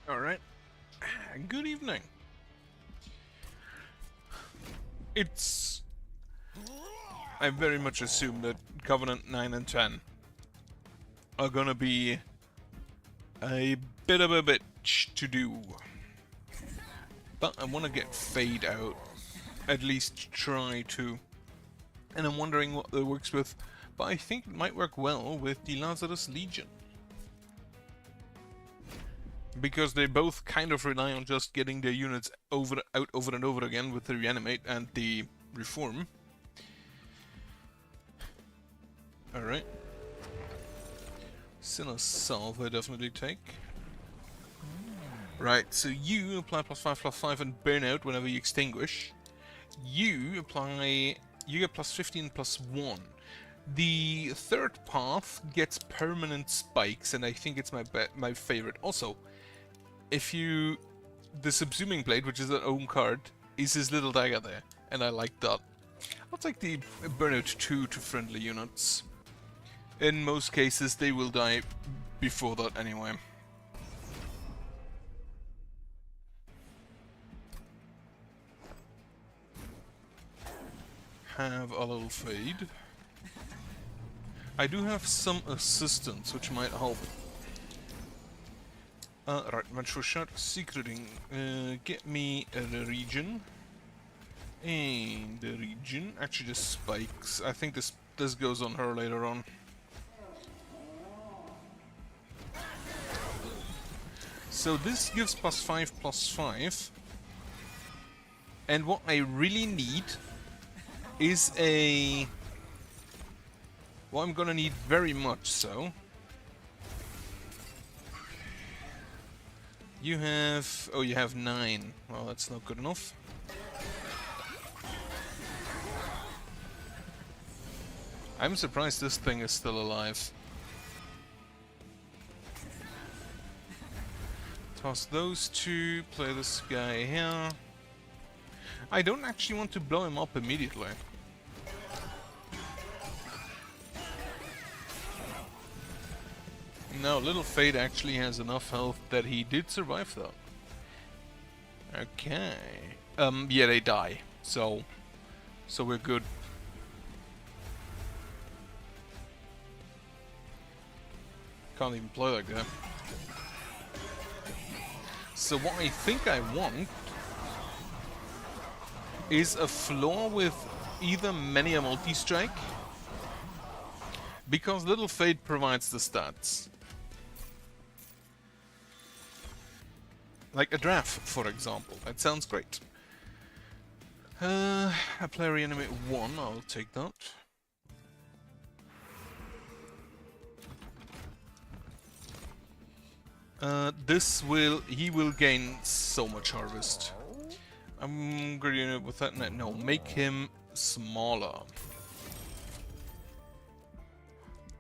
Alright. Good evening. I very much assume that Covenant 9 and 10 are gonna be a bit of a bitch to do. But I want to get Fade out. At least try to. And I'm wondering what that works with. But I think it might work well with the Lazarus Legion. Because they both kind of rely on just getting their units out over and over again with the Reanimate and the Reform. Alright. Sinner's Salve I definitely take. Right, so you apply +5/+5 and burn out whenever you extinguish. You get +15 +1. The third path gets permanent spikes, and I think it's my favorite. Also, the Subsuming Blade, which is an own card, is his little dagger there, and I like that. I'll take the Burnout 2 to friendly units. In most cases, they will die before that anyway. Have a little Fade. I do have some assistance, which might help. Right, Metro Shot, Secreting. Get me the region. And the region. Actually, the spikes. I think this goes on her later on. So this gives +5/+5. And what I really need is what I'm gonna need very much so. You have 9. Well, that's not good enough. I'm surprised this thing is still alive. Toss those two, play this guy here. I don't actually want to blow him up immediately. No, Little Fade actually has enough health that he did survive though. Okay. Yeah, they die. So we're good. Can't even play like that. So what I think I want is a floor with either Mania Multi-Strike, because Little Fade provides the stats. Like a draft, for example. That sounds great. I play Reanimate 1, I'll take that. He will gain so much harvest. I'm gonna with that. No, make him smaller.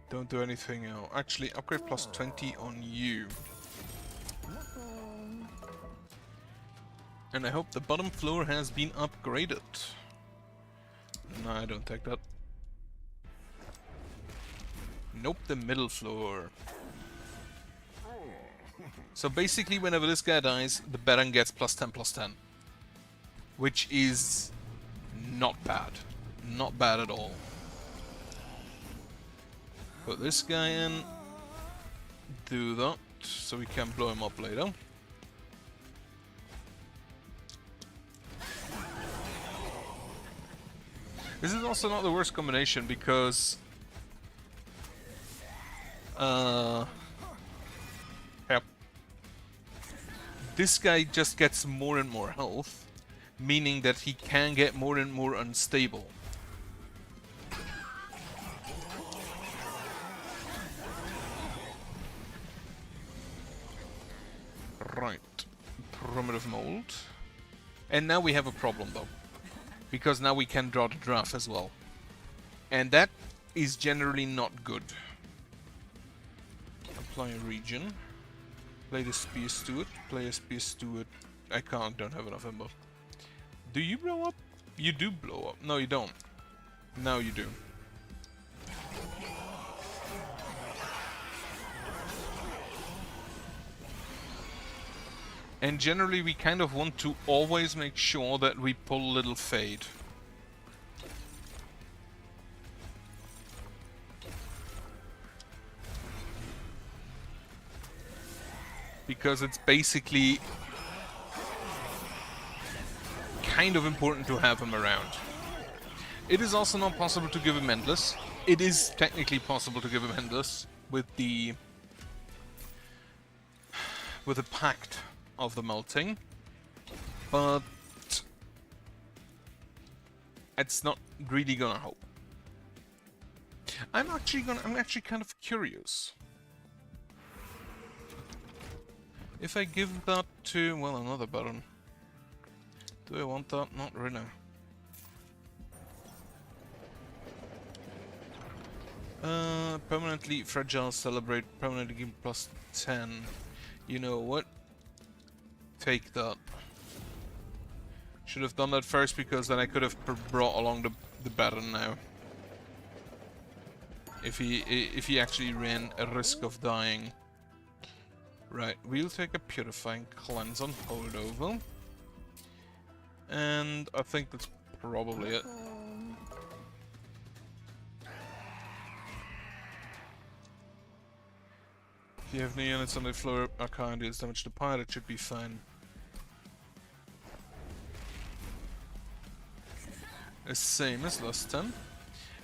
Don't do anything else. Actually, upgrade +20 on you. And I hope the bottom floor has been upgraded. No, I don't take that. Nope, the middle floor. So basically, whenever this guy dies, the Baron gets +10/+10. Which is not bad. Not bad at all. Put this guy in. Do that, so we can blow him up later. This is also not the worst combination because yep. This guy just gets more and more health, meaning that he can get more and more unstable. Right. Primitive Mold. And now we have a problem though. Because now we can draw the draft as well. And that is generally not good. Apply a region. Play the Spear Steward. Play a Spear Steward. I don't have enough ammo. Do you blow up? You do blow up. No, you don't. Now you do. And generally we kind of want to always make sure that we pull Little Fade. Because it's basically kind of important to have him around. It is also not possible to give him Endless. It is technically possible to give him Endless with the Pact of the Melting, but it's not really gonna help. I'm actually kind of curious. If I give that to, well, another Baron. Do I want that? Not really. Permanently fragile, celebrate, permanently give plus 10. You know what? Take that. Should have done that first, because then I could have brought along the Baron now. If he actually ran a risk of dying. Right, we'll take a Purifying Cleanse on holdover. And I think that's probably it. If you have no units on the floor, Arcane deals damage to pile, it should be fine. The same as last time.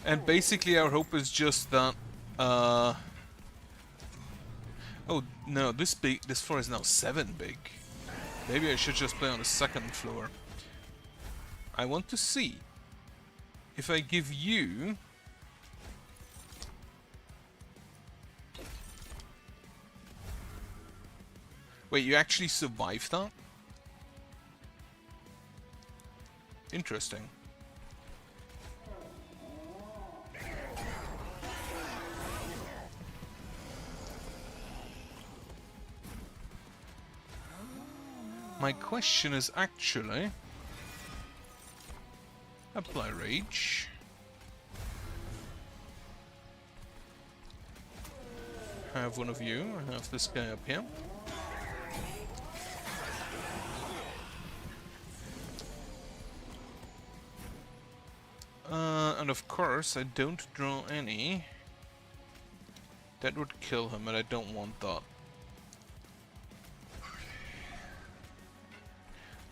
And basically our hope is just that oh no, this floor is now 7 big. Maybe I should just play on the second floor. I want to see if I give you wait, you actually survived that? Interesting. My question is actually... Apply Rage. Have one of you, I have this guy up here. And of course I don't draw any. That would kill him, and I don't want that.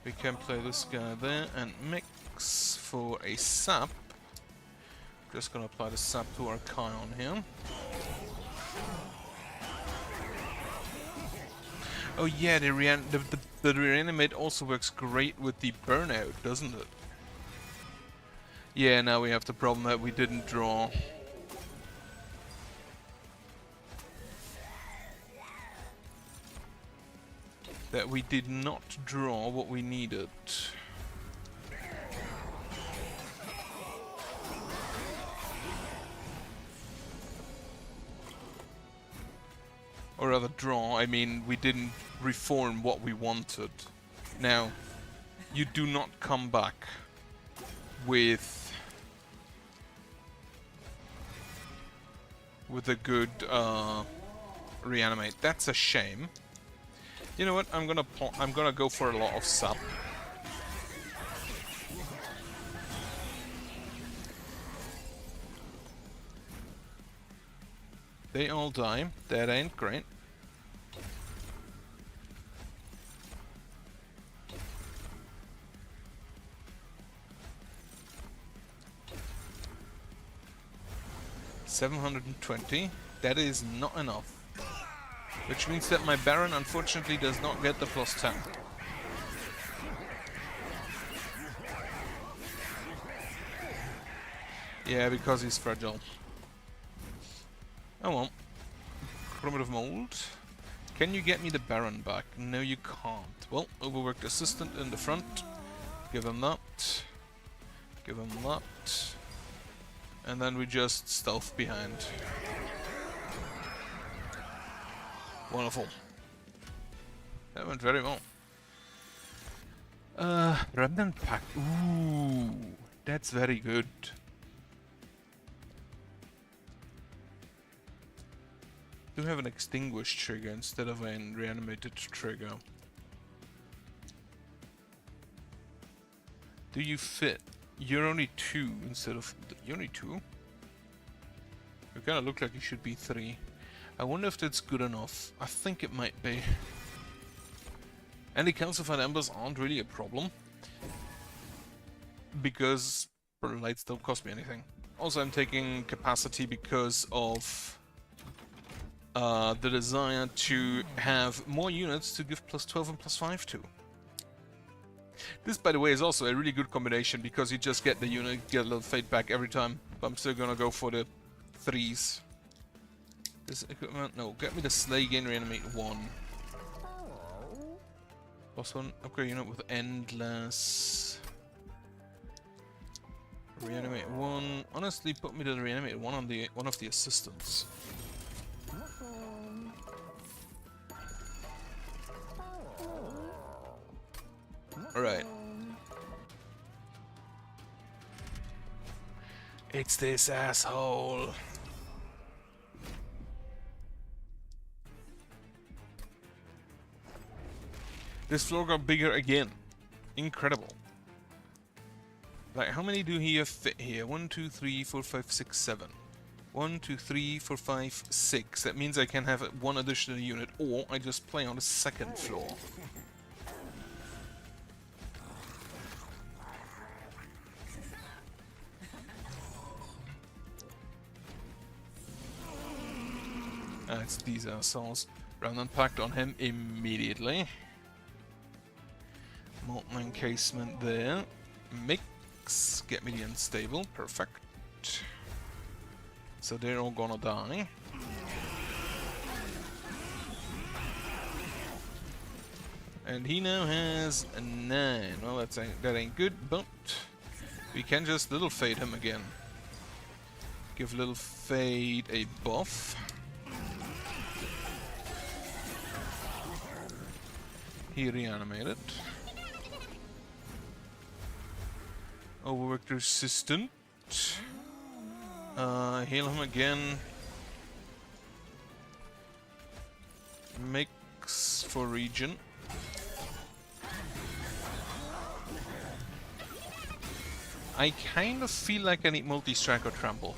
We can play this guy there and mix for a sap. Just gonna apply the sap to our Kion here. Oh yeah, the reanimate also works great with the burnout, doesn't it? Yeah, now we have the problem that we didn't draw. That we did not draw what we needed. Or rather draw, I mean, we didn't reform what we wanted. Now, you do not come back with a good reanimate. That's a shame. You know what? I'm gonna go for a lot of sap. They all die. That ain't great. $720. That is not enough. Which means that my Baron unfortunately does not get the plus 10. Yeah, because he's fragile. Oh well. Primitive Mold. Can you get me the Baron back? No, you can't. Well, overworked assistant in the front. Give him that. Give him that. And then we just stealth behind. Wonderful. That went very well. Remnant Pact. Ooh, that's very good. Do have an extinguished trigger instead of a reanimated trigger. Do you fit? You're only 2 instead of... You're only 2? You kind of look like you should be 3. I wonder if that's good enough. I think it might be. And the calcified embers aren't really a problem, because burn lights don't cost me anything. Also, I'm taking capacity because of the desire to have more units to give plus 12 and plus 5 to. This, by the way, is also a really good combination because you just get the unit, get a little fade back every time. But I'm still gonna go for the 3s. This equipment, no, get me the Slay Gain Reanimate 1. Plus 1, okay, unit with Endless. Reanimate 1. Honestly, put me to the Reanimate 1 on the one of the assistants. Alright. It's this asshole. This floor got bigger again. Incredible. Like, how many do he fit here? 1, 2, 3, 4, 5, 6, 7. 1, 2, 3, 4, 5, 6. That means I can have one additional unit, or I just play on the second floor. It's these assholes. Round unpacked on him immediately. Molten encasement there. Mix. Get me the unstable. Perfect. So they're all gonna die. And he now has a 9. Well, that ain't good, but we can just little fade him again. Give little fade a buff. He reanimated. Overworked resistant. Heal him again. Mix for regen. I kind of feel like I need multi-strike or trample.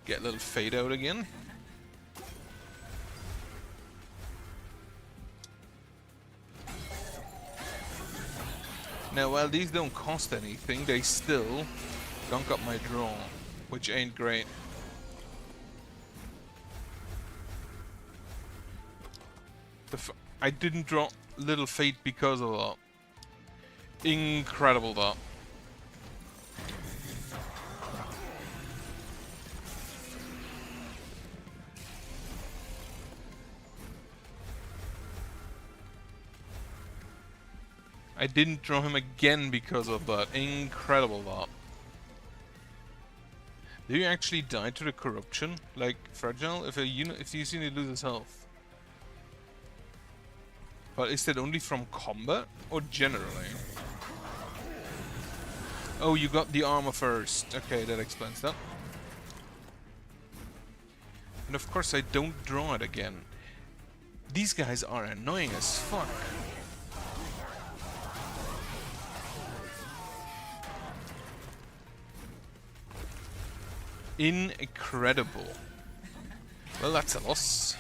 Get a little fade out again. Now, while these don't cost anything, they still gunk up my draw, which ain't great. I didn't draw Little Fate because of that. Incredible, that. I didn't draw him again because of that. Incredible, that. Do you actually die to the corruption? Like Fragile? If these unit loses health? But is that only from combat? Or generally? Oh, you got the armor first. Okay, that explains that. And of course I don't draw it again. These guys are annoying as fuck. Incredible. Well, that's a loss.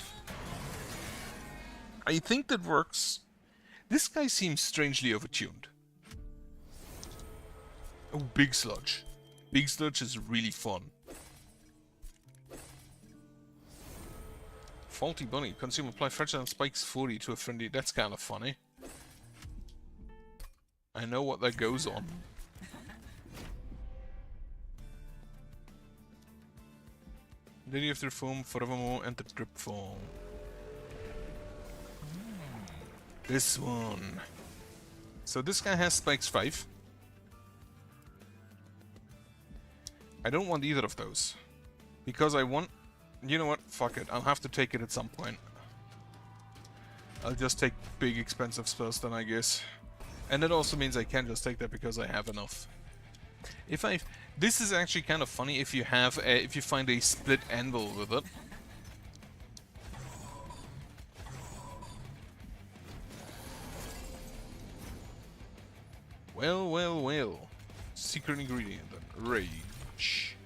I think that works. This guy seems strangely overtuned. Oh, Big Sludge. Big Sludge is really fun. Faulty Bunny. Consume apply fragile and spikes 40 to a friendly. That's kind of funny. I know what that goes on. Then you have to reform forevermore and the drip form. This one. So this guy has spikes 5. I don't want either of those. Because I want... You know what? Fuck it. I'll have to take it at some point. I'll just take big expensive spells then, I guess. And that also means I can just take that because I have enough. This is actually kind of funny if you find a split anvil with it. Well, well, well. Secret ingredient then. Rage.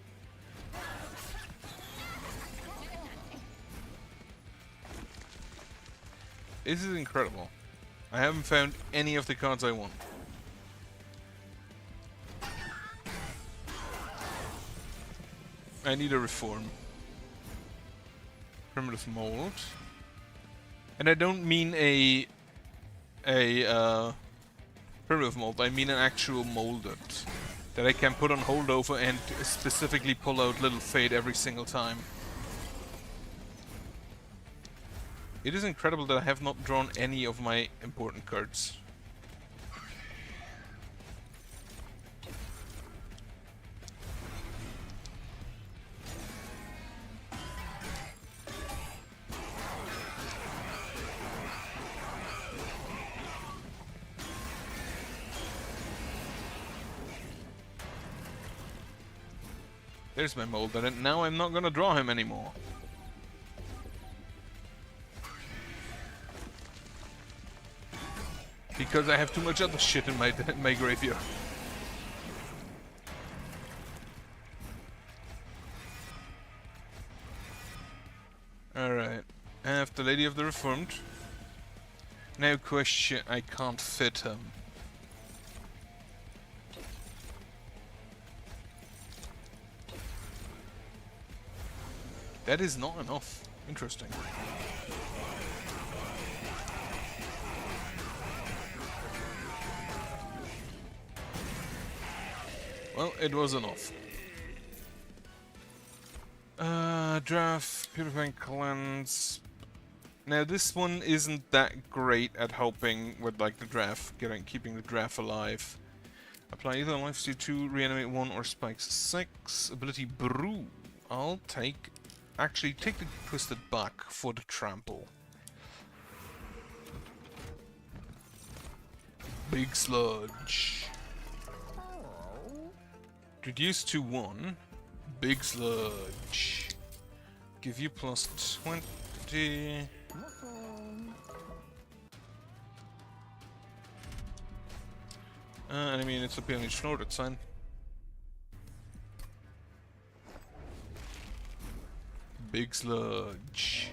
This is incredible. I haven't found any of the cards I want. I need a reform. Primitive mold. And I don't mean a primitive mold, I mean an actual molded. That I can put on holdover and specifically pull out little fade every single time. It is incredible that I have not drawn any of my important cards. There's my mold, and now I'm not gonna draw him anymore. Because I have too much other shit in my graveyard. Alright. I have the Lady of the Reformed. No question, I can't fit him. That is not enough. Interesting. Well, it was enough. Draft, Purifying Cleanse. Now this one isn't that great at helping with like the draft, keeping the draft alive. Apply either Life Steal 2, Reanimate 1 or Spikes 6. Ability Brew. I'll take... Actually, take the Twisted Back for the Trample. Big Sludge. Reduce to 1. Big Sludge. Give you plus 20. Enemy units appear on each node, that's fine. Big Sludge.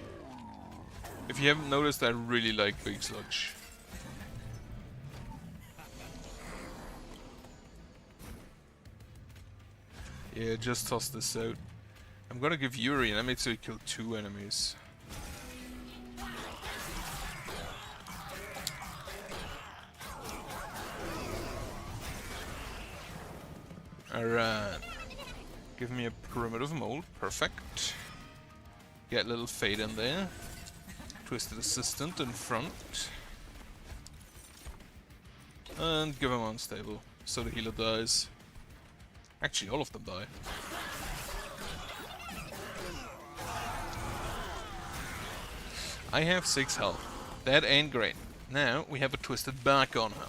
If you haven't noticed, I really like Big Sludge. Yeah, just toss this out. I'm gonna give Yuri an enemy so he killed 2 enemies. Alright. Give me a primitive mold, perfect. Get a little fade in there. Twisted Assistant in front. And give him unstable, so the healer dies. Actually, all of them die. I have 6 health. That ain't great. Now we have a Twisted Back on him.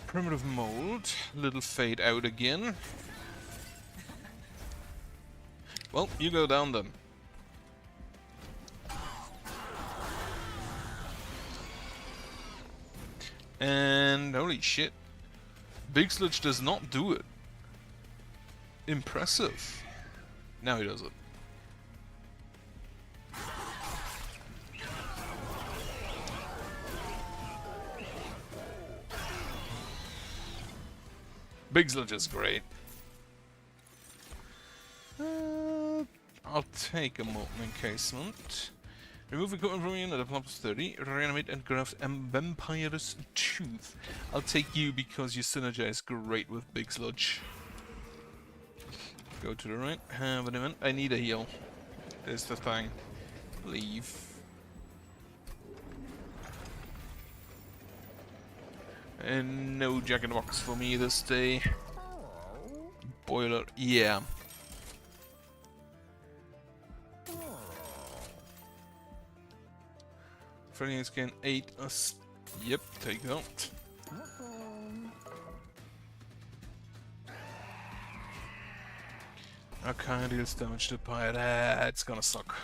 Primitive mold. Little fade out again. Well, you go down then. And holy shit. Big Sludge does not do it. Impressive. Now he does it. Big Sludge is great. I'll take a Molten Encasement. Remove equipment from your unit at plus 30. Reanimate and graft a Vampire's Tooth. I'll take you because you synergize great with Big Sludge. Go to the right. Have an event. I need a heal. There's the thing. Leave. And no Jack in the Box for me this day. Boiler, yeah. Friendly scan 8 us. Yep, take that. Okay, deals damage to pirate. It's gonna suck.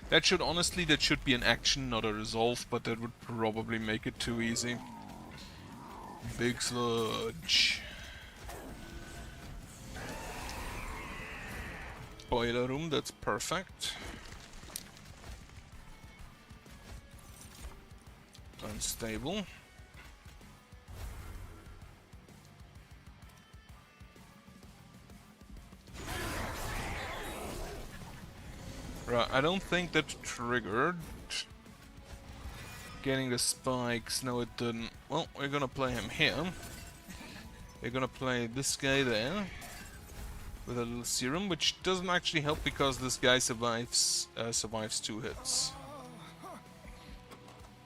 That should, honestly, that should be an action, not a resolve, but that would probably make it too easy. Big Sludge. Boiler Room, that's perfect. Unstable. Right, I don't think that triggered. Getting the spikes, no it didn't. Well, we're gonna play him here. We're gonna play this guy there. With a little serum, which doesn't actually help because this guy survives 2 hits.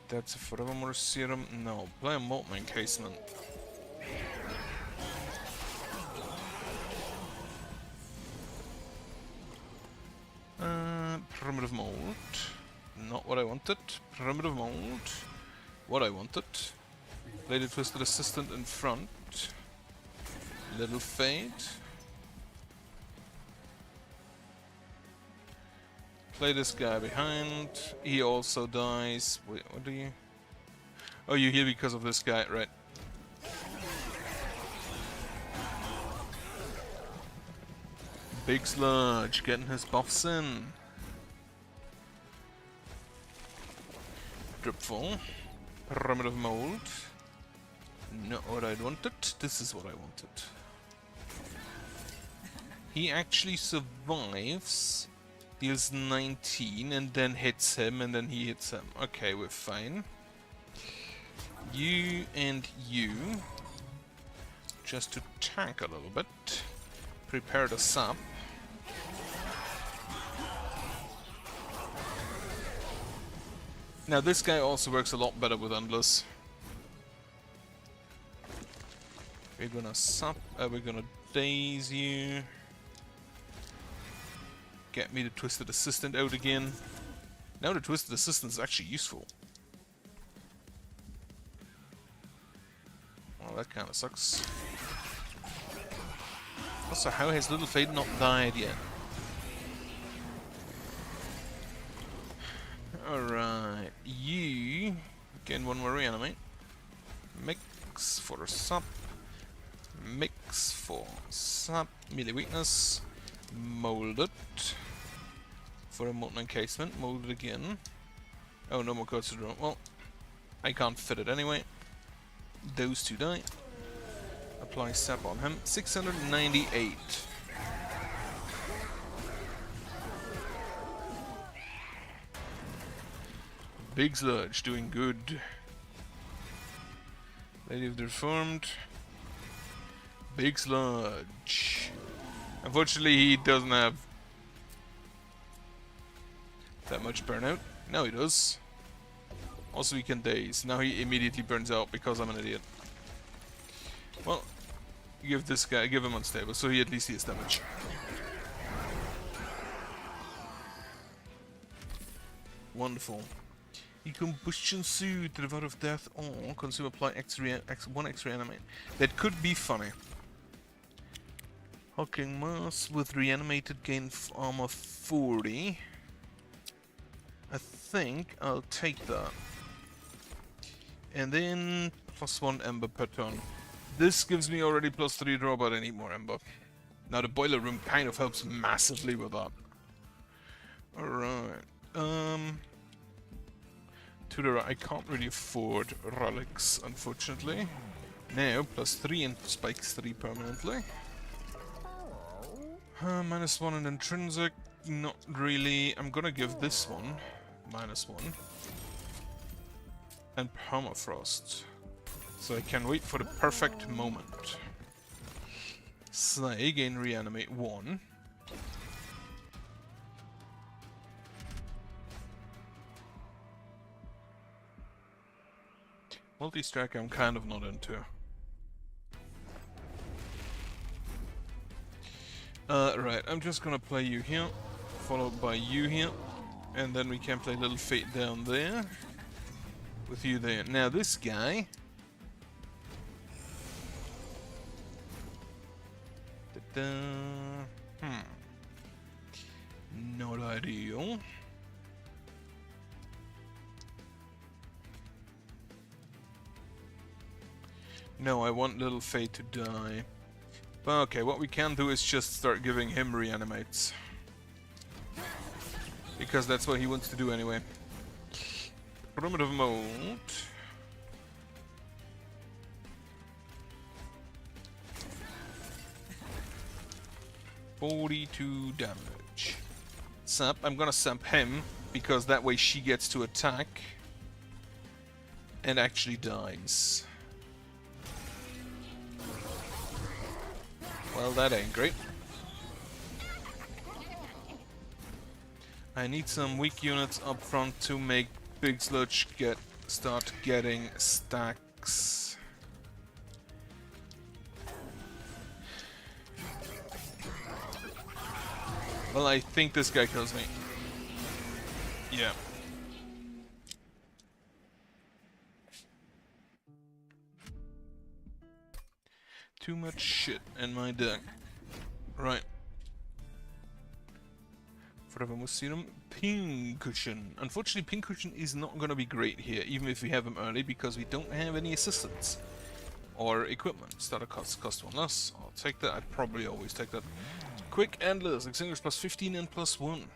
That's a Forevermore serum. No, play a Molten Encasement. Primitive Mold. Not what I wanted. Primitive Mold. What I wanted. Lady Twisted Assistant in front. Little Fade. Play this guy behind. He also dies. Wait, what do you... Oh, you heal because of this guy, right. Big Sludge, getting his buffs in. Dripful. Primitive Mold. Not what I wanted. This is what I wanted. He actually survives. Deals 19 and then hits him and then he hits him. Okay, we're fine. You and you. Just to tank a little bit. Prepare the sap. Now this guy also works a lot better with Endless. We're gonna sap, we're gonna daze you. Get me the Twisted Assistant out again. Now the Twisted Assistant is actually useful. Well, that kind of sucks. Also, how has Little Fade not died yet? Alright, you gain 1 more reanimate. Mix for sap. Mix for sap. Melee weakness. Mold it. For a Molten Encasement. Mold it again. Oh, no more codes to draw. Well, I can't fit it anyway. Those 2 die. Apply sap on him. 698. Big Sludge doing good. Lady of the Reformed. Big Sludge. Unfortunately, he doesn't have that much burnout. Now he does. Also, he can daze. Now he immediately burns out because I'm an idiot. Well, give this guy, give him unstable, so he at least heals damage. Wonderful. The combustion suit, the Devout of Death, or consume apply one extra reanimate. That could be funny. Hulking Mass with reanimated gain armor 40. I think I'll take that. And then +1 Ember per turn. This gives me already +3 draw, but I need more Ember. Now the Boiler Room kind of helps massively with that. Alright. To the right, I can't really afford relics, unfortunately. Now, +3 and spikes 3 permanently. -1 and intrinsic, not really. I'm gonna give this one -1. And permafrost. So I can wait for the perfect moment. Slay, gain reanimate 1. Multi-strike I'm kind of not into. Right, I'm just gonna play you here, followed by you here, and then we can play Little Fate down there, with you there. Now this guy... Not ideal. No, I want Little Fate to die. But okay, what we can do is just start giving him reanimates. Because that's what he wants to do anyway. Primitive mode. $42 damage. Sap, I'm gonna sap him, because that way she gets to attack. And actually dies. Well, that ain't great. I need some weak units up front to make Big Sludge start getting stacks. Well, I think this guy kills me. Yeah. Too much shit in my deck. Right. Forever Serum. Pincushion. Unfortunately, Pincushion is not gonna be great here, even if we have him early, because we don't have any assistants. Or equipment. Starter cost one less. I'll take that. I'd probably always take that. Quick Endless. Extinguish plus 15 and plus 1.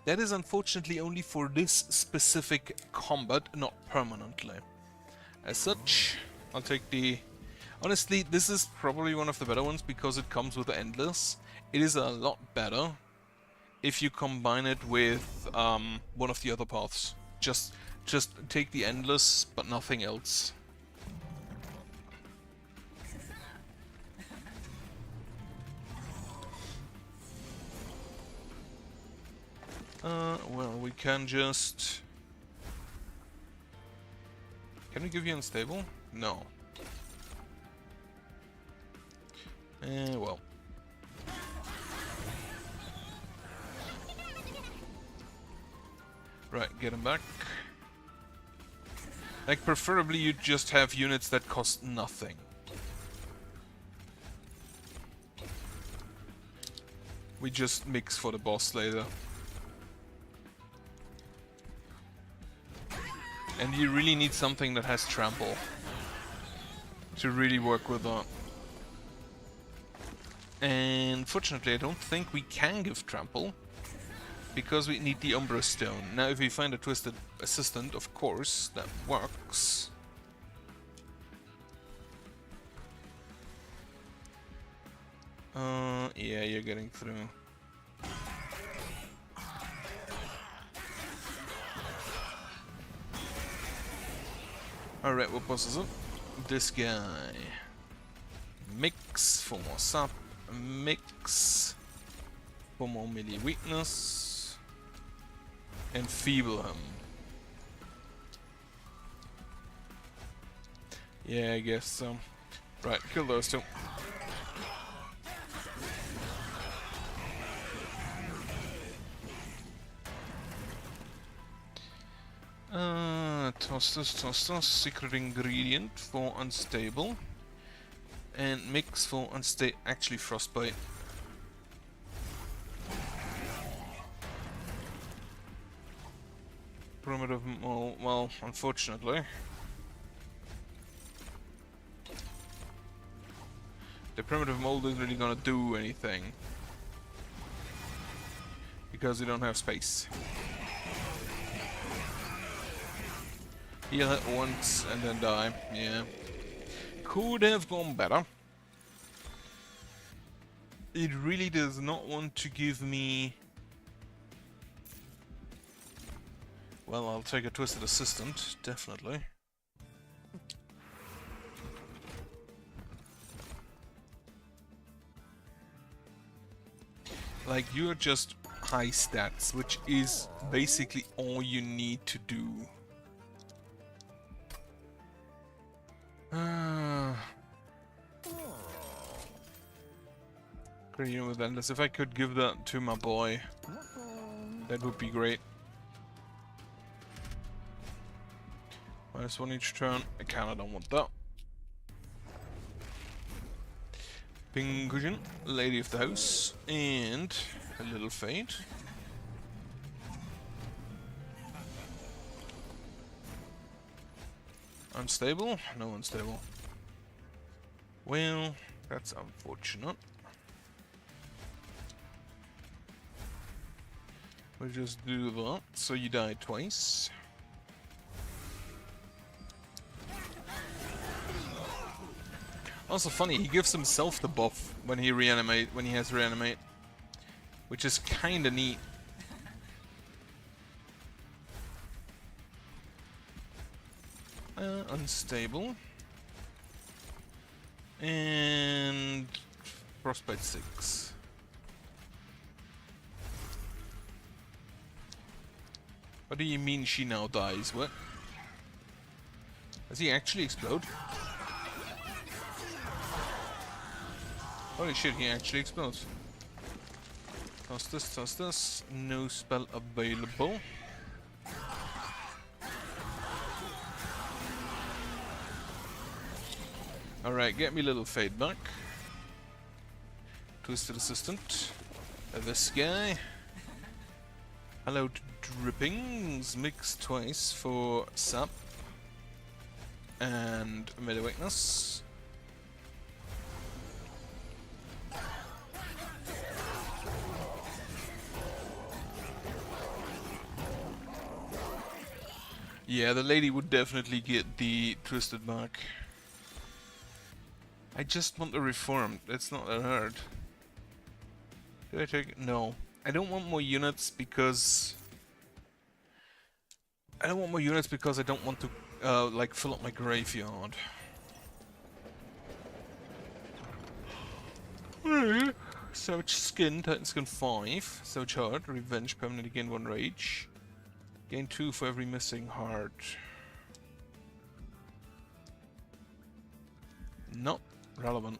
That is unfortunately only for this specific combat, not permanently. As such, I'll take the... Honestly, this is probably one of the better ones because it comes with Endless. It is a lot better if you combine it with one of the other paths. Just take the Endless, but nothing else. Well, we can just... Can we give you unstable? No. Well. Right, get him back. Like, preferably you just have units that cost nothing. We just mix for the boss later. And you really need something that has trample to really work with that. And fortunately, I don't think we can give trample because we need the Umbra Stone. Now, if we find a Twisted Assistant, of course, that works. Yeah, you're getting through. Alright, what boss is up? This guy. Mix for more sap. Mix for more melee weakness. Enfeeble him. Yeah, I guess so. Right, kill those two. Toss this, secret ingredient for unstable. And mix for unstable, actually frostbite. Primitive mold, well, unfortunately. The primitive mold isn't really gonna do anything. Because we don't have space. Heal it once and then die, yeah. Could have gone better. It really does not want to give me... Well, I'll take a Twisted Assistant, definitely. Like, you're just high stats, which is basically all you need to do. Great with Endless. If I could give that to my boy, that would be great. -1 each turn. I kinda don't want that. Pincushion, Lady of the House, and a Little Fate. Unstable? No unstable. Well, that's unfortunate. We'll just do that, so you die twice. Also funny, he gives himself the buff when he has reanimate, which is kinda neat. Unstable. And Frostbite 6. What do you mean she now dies? What? Does he actually explode? Holy shit, he actually explodes. Toss this. No spell available. Alright, get me little fade back. Twisted Assistant. This guy. Hello to Drippings. Mix twice for Sap. And Melee Weakness. Yeah, the lady would definitely get the Twisted back. I just want the Reformed. It's not that hard. Did I take it? No. I don't want more units because... I don't want to, like, fill up my graveyard. Savage Skin, Titan Skin 5. Savage Heart, Revenge, permanently gain 1 rage. Gain 2 for every missing heart. Not relevant.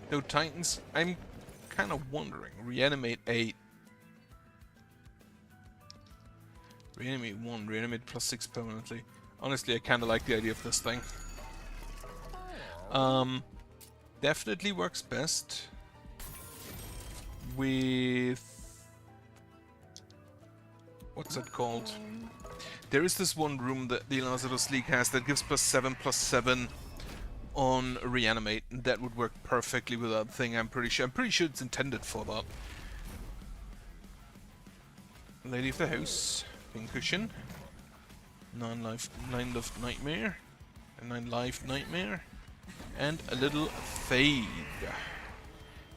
Though Titans, I'm kind of wondering. Reanimate 8. Reanimate 1, reanimate plus 6 permanently. Honestly, I kind of like the idea of this thing. Definitely works best with... what's that called? There is this one room that the Lazarus League has that gives +7/+7 on reanimate, and that would work perfectly with that thing. I'm pretty sure it's intended for that. Lady of the House, Pincushion, 9 life nightmare, a 9 life nightmare, and a little Fade.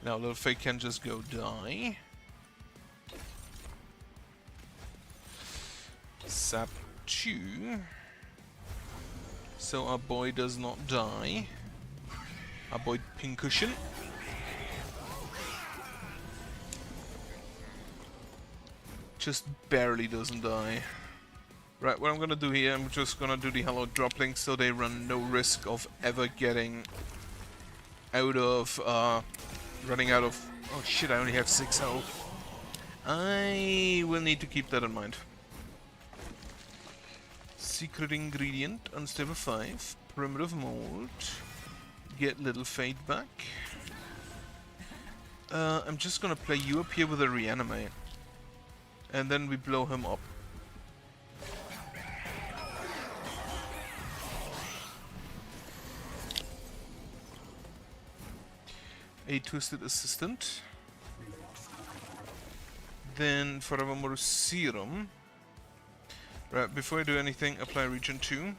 Now, little Fade can just go die. Sap 2. So our boy does not die. Our boy Pincushion. Just barely doesn't die. Right, what I'm gonna do here, I'm just gonna do the Hallowed Droplings so they run no risk of ever getting out of, running out of... oh shit, I only have 6 health. I will need to keep that in mind. Secret Ingredient, Unstable 5, Primitive Mold, get Little Fade back. I'm just gonna play you up here with a Reanimate. And then we blow him up. A Twisted Assistant. Then Forevermore Serum. Right, before I do anything, apply Region 2.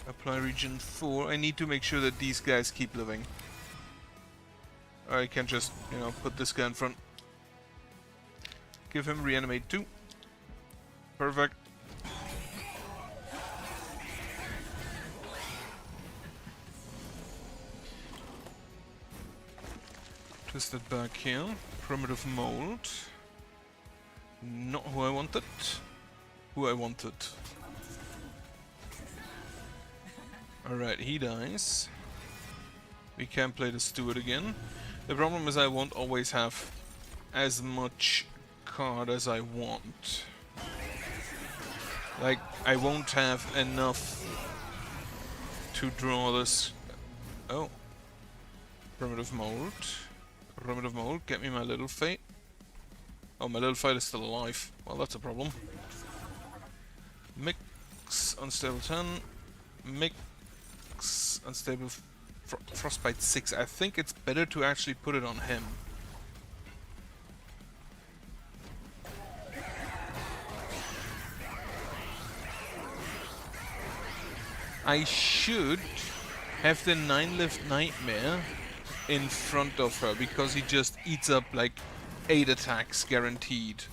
Apply Region 4. I need to make sure that these guys keep living. Or I can just, you know, put this guy in front. Give him Reanimate 2. Perfect. Twist it back here. Primitive Mold. Not who I wanted. Who I wanted. Alright, he dies. We can play the Steward again. The problem is I won't always have as much card as I want. Like, I won't have enough to draw this... oh. Primitive Mold. Primitive Mold, get me my Little Fate. Oh, my Little Fate is still alive. Well, that's a problem. Mix unstable 10, mix unstable frostbite 6. I think it's better to actually put it on him. I should have the 9-lift nightmare in front of her because he just eats up like 8 attacks guaranteed.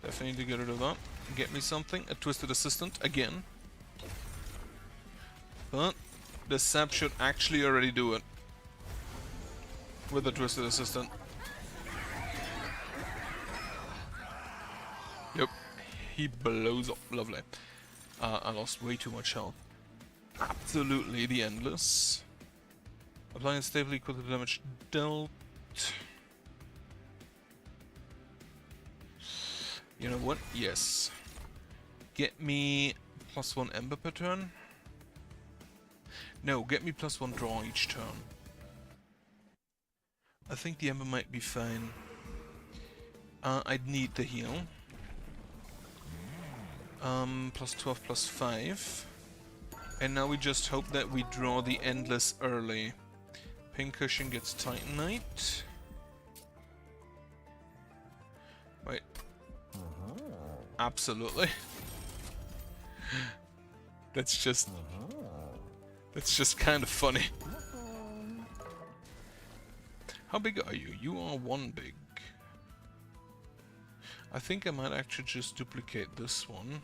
Definitely get rid of that. Get me something. A Twisted Assistant again. But the sap should actually already do it with the Twisted Assistant. Yep. He blows up. Lovely. I lost way too much health. Absolutely the Endless. Applying stable equal to the damage dealt. You know what? Yes. Get me +1 Ember per turn. No, get me +1 draw each turn. I think the Ember might be fine. I'd need the heal. +12, +5. And now we just hope that we draw the Endless early. Pincushion gets Titanite. Wait. Absolutely. That's just kind of funny. How big are you? You are 1 big. I think I might actually just duplicate this one.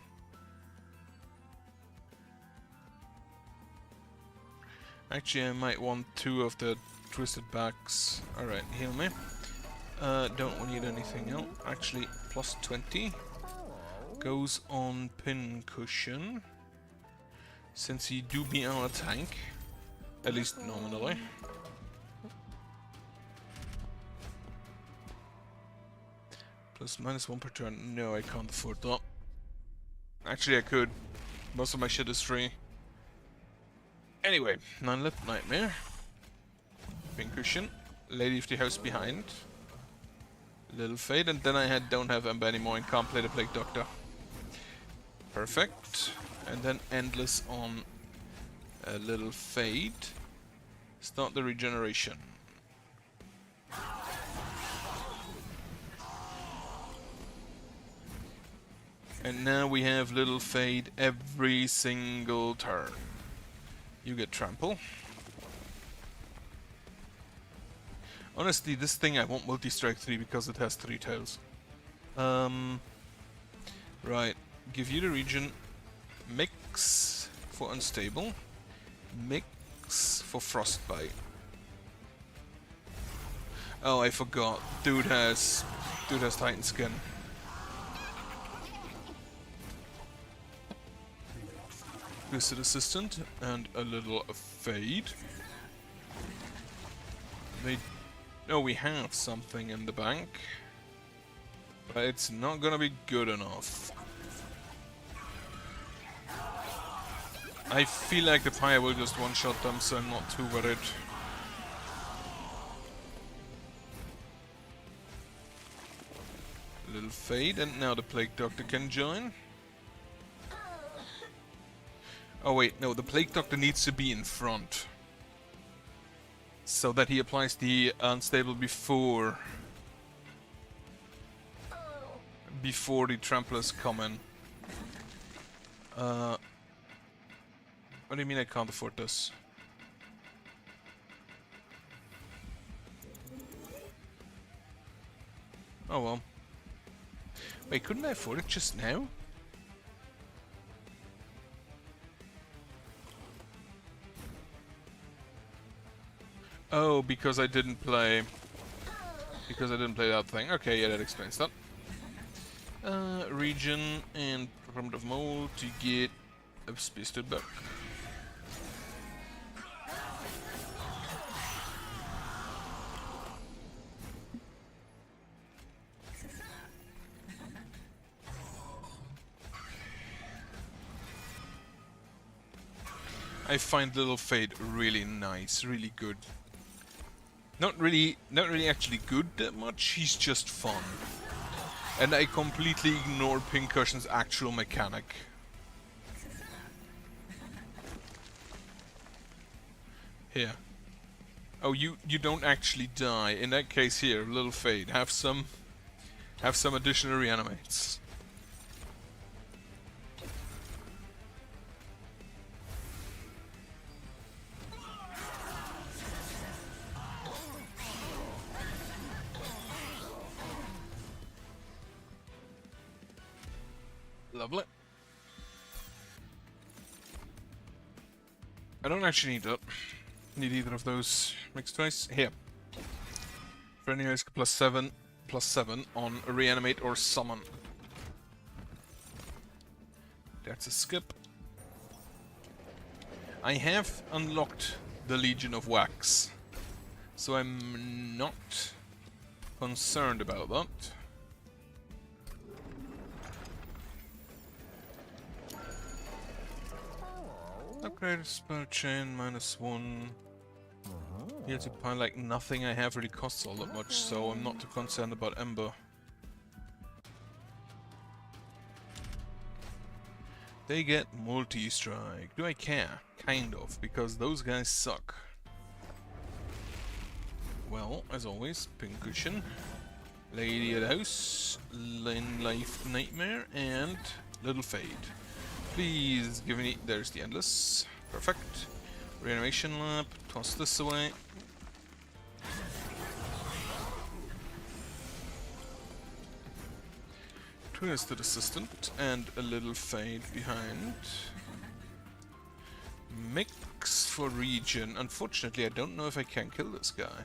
Actually, I might want 2 of the twisted backs. Alright, heal me. Don't need anything else. Actually, +20 goes on Pincushion. Since he do be our tank, at least nominally. +/- 1 per turn. No, I can't afford that. Actually, I could. Most of my shit is free. Anyway, 9-lift nightmare. Pincushion. Lady of the House behind. Little Fade, and then I don't have Ember anymore and can't play the Plague Doctor. Perfect. And then Endless on a Little Fade. Start the regeneration. And now we have Little Fade every single turn. You get Trample. Honestly, this thing I want Multi-Strike 3 because it has 3 tails. Right. Give you the regen. Mix for Unstable. Mix for Frostbite. Oh, I forgot. Dude has Titan Skin. Twisted Assistant and a little Fade. We have something in the bank, but it's not gonna be good enough. I feel like the Pyre will just one-shot them, so I'm not too worried. A little Fade, and now the Plague Doctor can join. Oh wait, no, the Plague Doctor needs to be in front. So that he applies the Unstable before the Tramplers come in. What do you mean I can't afford this? Oh well. Wait, couldn't I afford it just now? Oh, because I didn't play that thing. Okay, yeah, that explains that. Region and primitive mold to get a Space back. I find Little Fade really nice, really good. Not really actually good that much, he's just fun. And I completely ignore Pincussion's actual mechanic. Here. Oh, you don't actually die. In that case here, little Fade. Have some additional reanimates. Lovely. I don't actually need that. Need either of those mixed twice. Here. Friendly risk +7 on reanimate or summon. That's a skip. I have unlocked the Legion of Wax, so I'm not concerned about that. Upgrade spell chain -1. Here to pile like nothing I have really costs all that much, so I'm not too concerned about Ember. They get multi-strike. Do I care? Kind of, because those guys suck. Well, as always, Pincushion, Lady of the House, Life Nightmare, and Little Fade. Please give me... There's the Endless. Perfect. Reanimation Lab. Toss this away. Twisted Assistant and a Little Fade behind. Mix for Regen. Unfortunately, I don't know if I can kill this guy.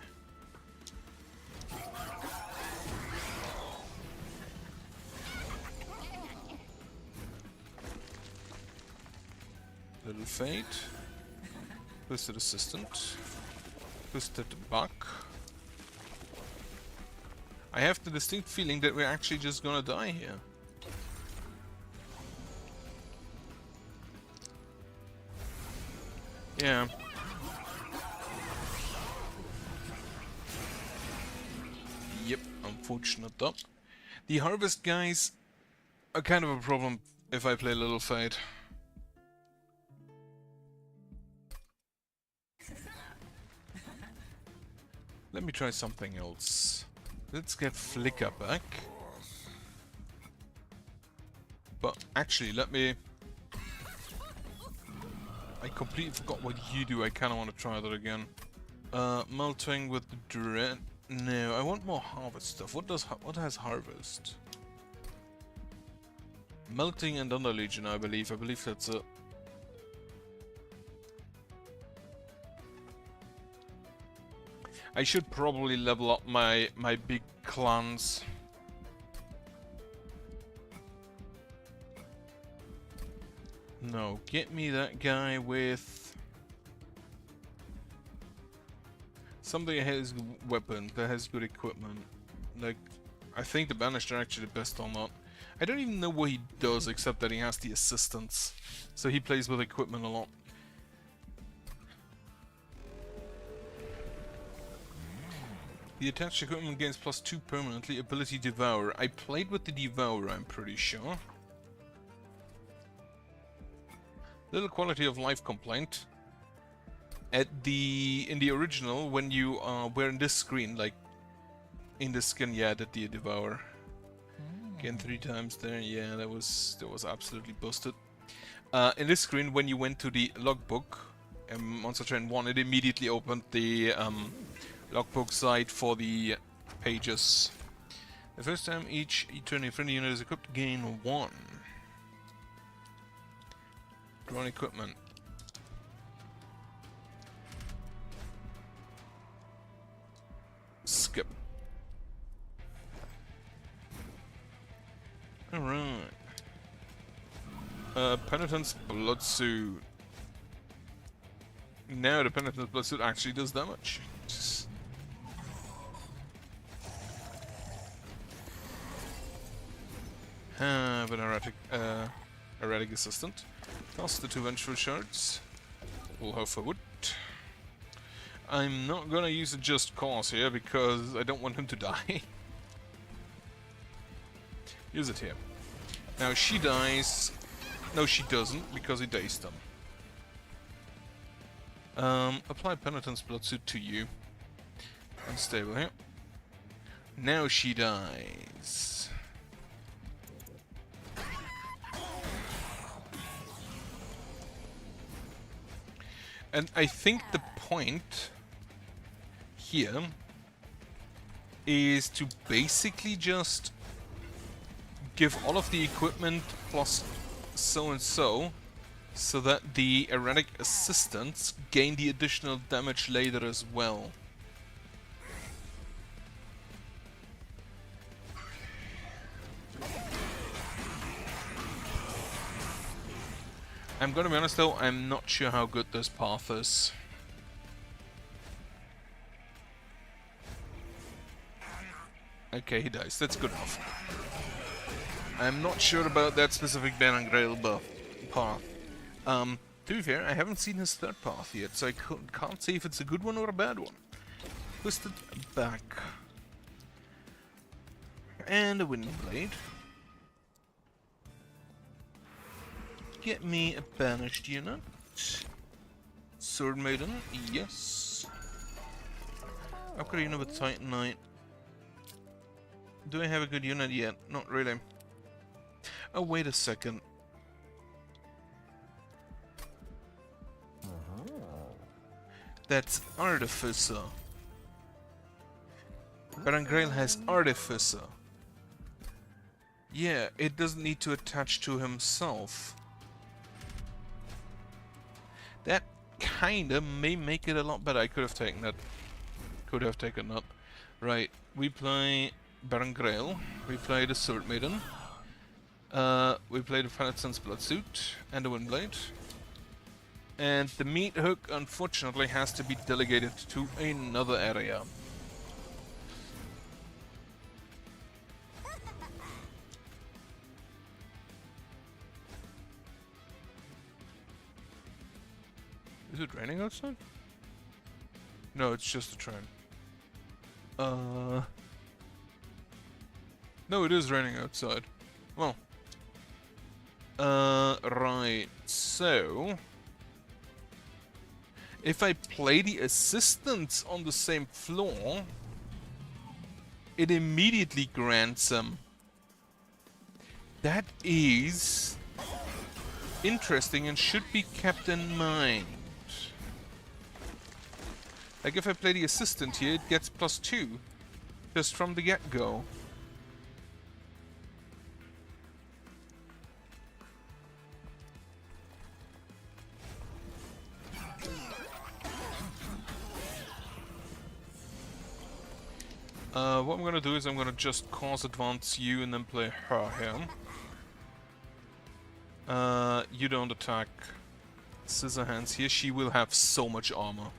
Little Fade. Twisted Assistant. Twisted Buck. I have the distinct feeling that we're actually just gonna die here. Yeah. Yep, unfortunate though. The Harvest guys are kind of a problem if I play Little Fade. Let me try something else. Let's get Flicker back. But actually, let me... I completely forgot what you do. I kind of want to try that again. Melting with the Dread. No, I want more Harvest stuff. What has Harvest? Melting and Under Legion, I believe. I believe that's it. I should probably level up my big clans. No, get me that guy with something that has weapon, that has good equipment. Like, I think the Banished are actually the best on that. I don't even know what he does except that he has the assistance, so he plays with equipment a lot. The attached equipment gains +2 permanently. Ability Devour. I played with the Devourer, I'm pretty sure. Little quality of life complaint. In the original, when you were in this screen, like in the skin, yeah, that the Devourer. Again, 3 times there. Yeah, that was absolutely busted. In this screen, when you went to the logbook, Monster Train 1, it immediately opened the logbook site for the pages. The first time each turning friendly unit is equipped, gain 1. Drone equipment. Skip. Alright. Penitent's Bloodsuit. Now the Penitent's Bloodsuit actually does damage. Have an erratic assistant. Toss the 2 vengeful shards. We'll hope for wood. I'm not gonna use a Just Cause here because I don't want him to die. Use it here. Now she dies. No, she doesn't, because he dazed them. Apply Penitence Bloodsuit to you. Unstable here. Now she dies. And I think the point here is to basically just give all of the equipment plus so and so that the erratic assistants gain the additional damage later as well. I'm gonna be honest though, I'm not sure how good this path is. Okay, he dies. That's good enough. I'm not sure about that specific Berengrael path. To be fair, I haven't seen his third path yet, so I can't say if it's a good one or a bad one. Twisted back. And a Windblade. Get me a banished unit. Sword Maiden, yes. Upgrade unit with Titanite. Do I have a good unit yet? Not really. Oh, wait a second. That's Artificer. Berengrael has Artificer. Yeah, it doesn't need to attach to himself. That kinda may make it a lot better. I could have taken that. Could have taken that. Right, we play Berengrael. We play the Sword Maiden. We play the Penitence Bloodsuit and the Windblade. And the meat hook, unfortunately, has to be delegated to another area. Is it raining outside? No, it's just a train. No, it is raining outside. Well. Right. So... if I play the assistants on the same floor, it immediately grants them. That is interesting and should be kept in mind. Like if I play the assistant here, it gets +2 just from the get-go. What I'm gonna do is I'm gonna just cause advance you and then play her here. You don't attack Scissorhands here. She will have so much armor.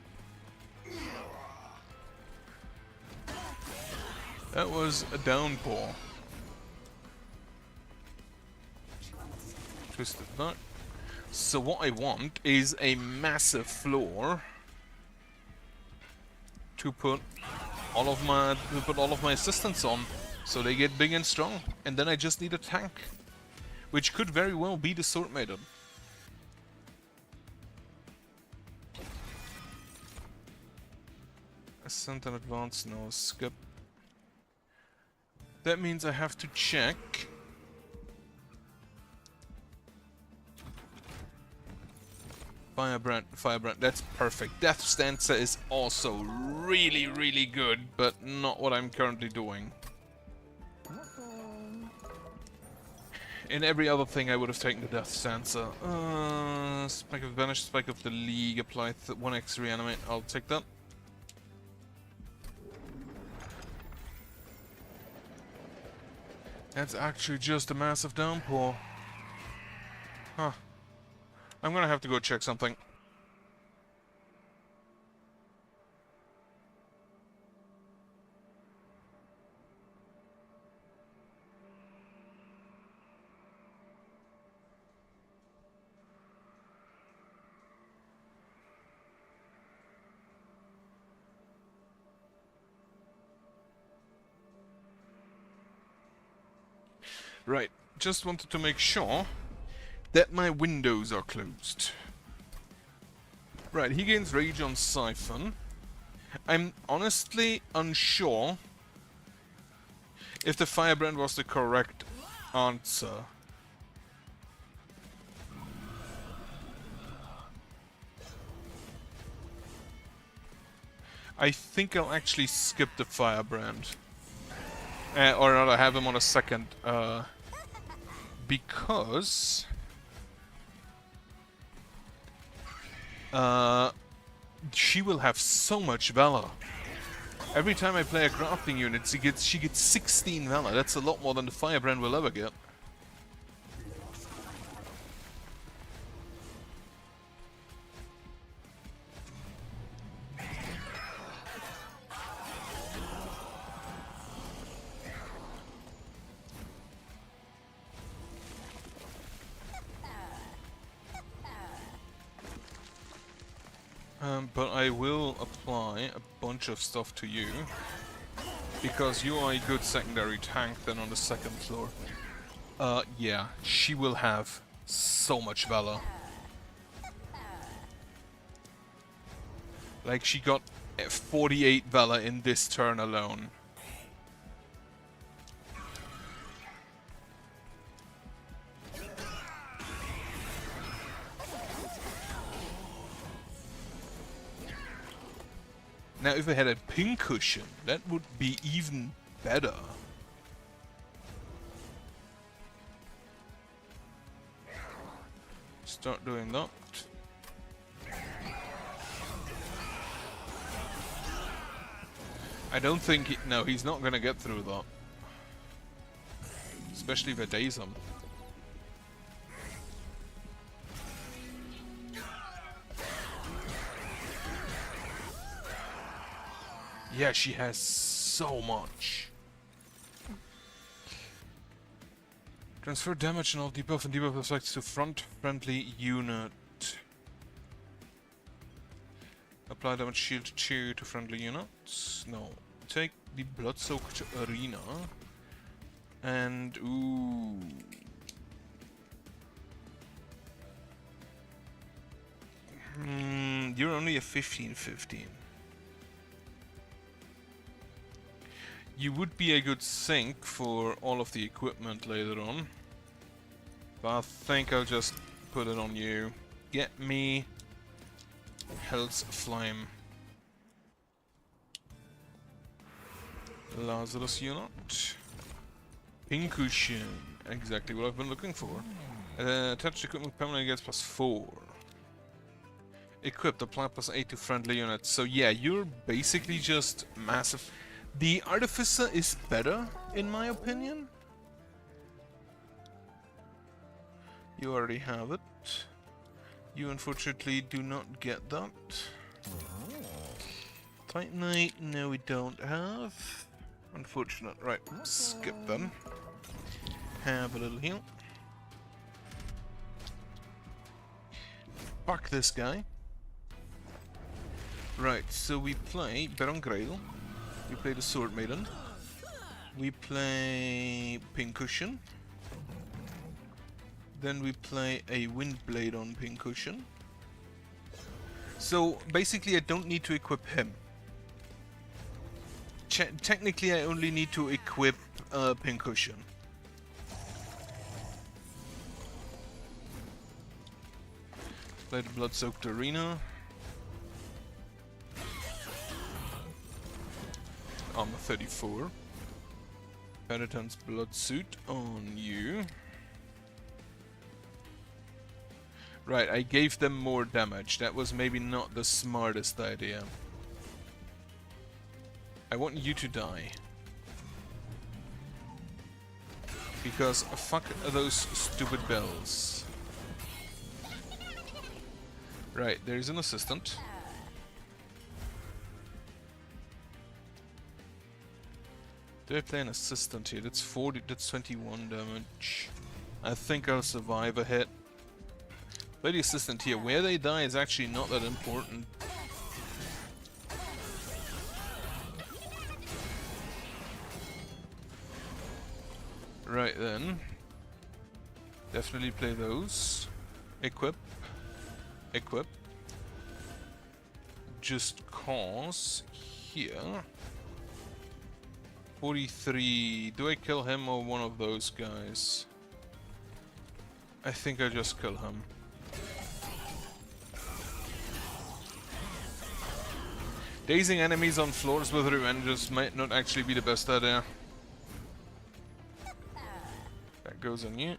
That was a downpour. Twisted back. So what I want is a massive floor to put all of my assistants on, so they get big and strong, and then I just need a tank, which could very well be the Sword Maiden. Ascent and advance, no, skip. That means I have to check. Firebrand, that's perfect. Death Stanza is also really, really good, but not what I'm currently doing. In every other thing I would have taken the Death Stanza. Spike of Banish, Spike of the League, apply 1x reanimate, I'll take that. That's actually just a massive downpour. Huh. I'm gonna have to go check something. Right, just wanted to make sure that my windows are closed. Right, he gains Rage on Siphon. I'm honestly unsure if the Firebrand was the correct answer. I think I'll actually skip the Firebrand. Or rather, have him on a second. Because... she will have so much Valor. Every time I play a crafting unit, she gets 16 Valor. That's a lot more than the Firebrand will ever get. But I will apply a bunch of stuff to you, because you are a good secondary tank then on the second floor. Yeah, she will have so much Valor. Like, she got 48 Valor in this turn alone. Now, if I had a Pincushion, that would be even better. Start doing that. I don't think... no, he's not gonna get through that. Especially if I daze him. Yeah, she has so much. Transfer damage and all debuff and debuff effects to front friendly unit. Apply damage shield 2 to friendly units. No. Take the blood-soaked arena. And ooh. You're only a 15-15. You would be a good sync for all of the equipment later on. But I think I'll just put it on you. Get me Hell's Flame. Lazarus unit. Pincushion. Exactly what I've been looking for. Attached equipment permanently gets +4. Equipped, apply +8 to friendly units. So yeah, you're basically just massive. The Artificer is better, in my opinion. You already have it. You unfortunately do not get that. Titanite, no we don't have. Unfortunate. Right, skip them. Have a little heal. Fuck this guy. Right, so we play Baron Grail. We play the Sword Maiden. We play Pincushion. Then we play a Windblade on Pincushion. So basically I don't need to equip him. Technically I only need to equip Pincushion. Play the Blood-Soaked Arena. Armor 34. Penitent's Blood Suit on you. Right, I gave them more damage. That was maybe not the smartest idea. I want you to die. Because fuck those stupid bells. Right, there is an assistant. Do I play an assistant here? That's 40, that's 21 damage. I think I'll survive a hit. Play the assistant here. Where they die is actually not that important. Right then. Definitely play those. Equip. Equip. Just cause here. 43. Do I kill him or one of those guys? I think I just kill him. Dazing enemies on floors with Revengers might not actually be the best idea. That goes on you.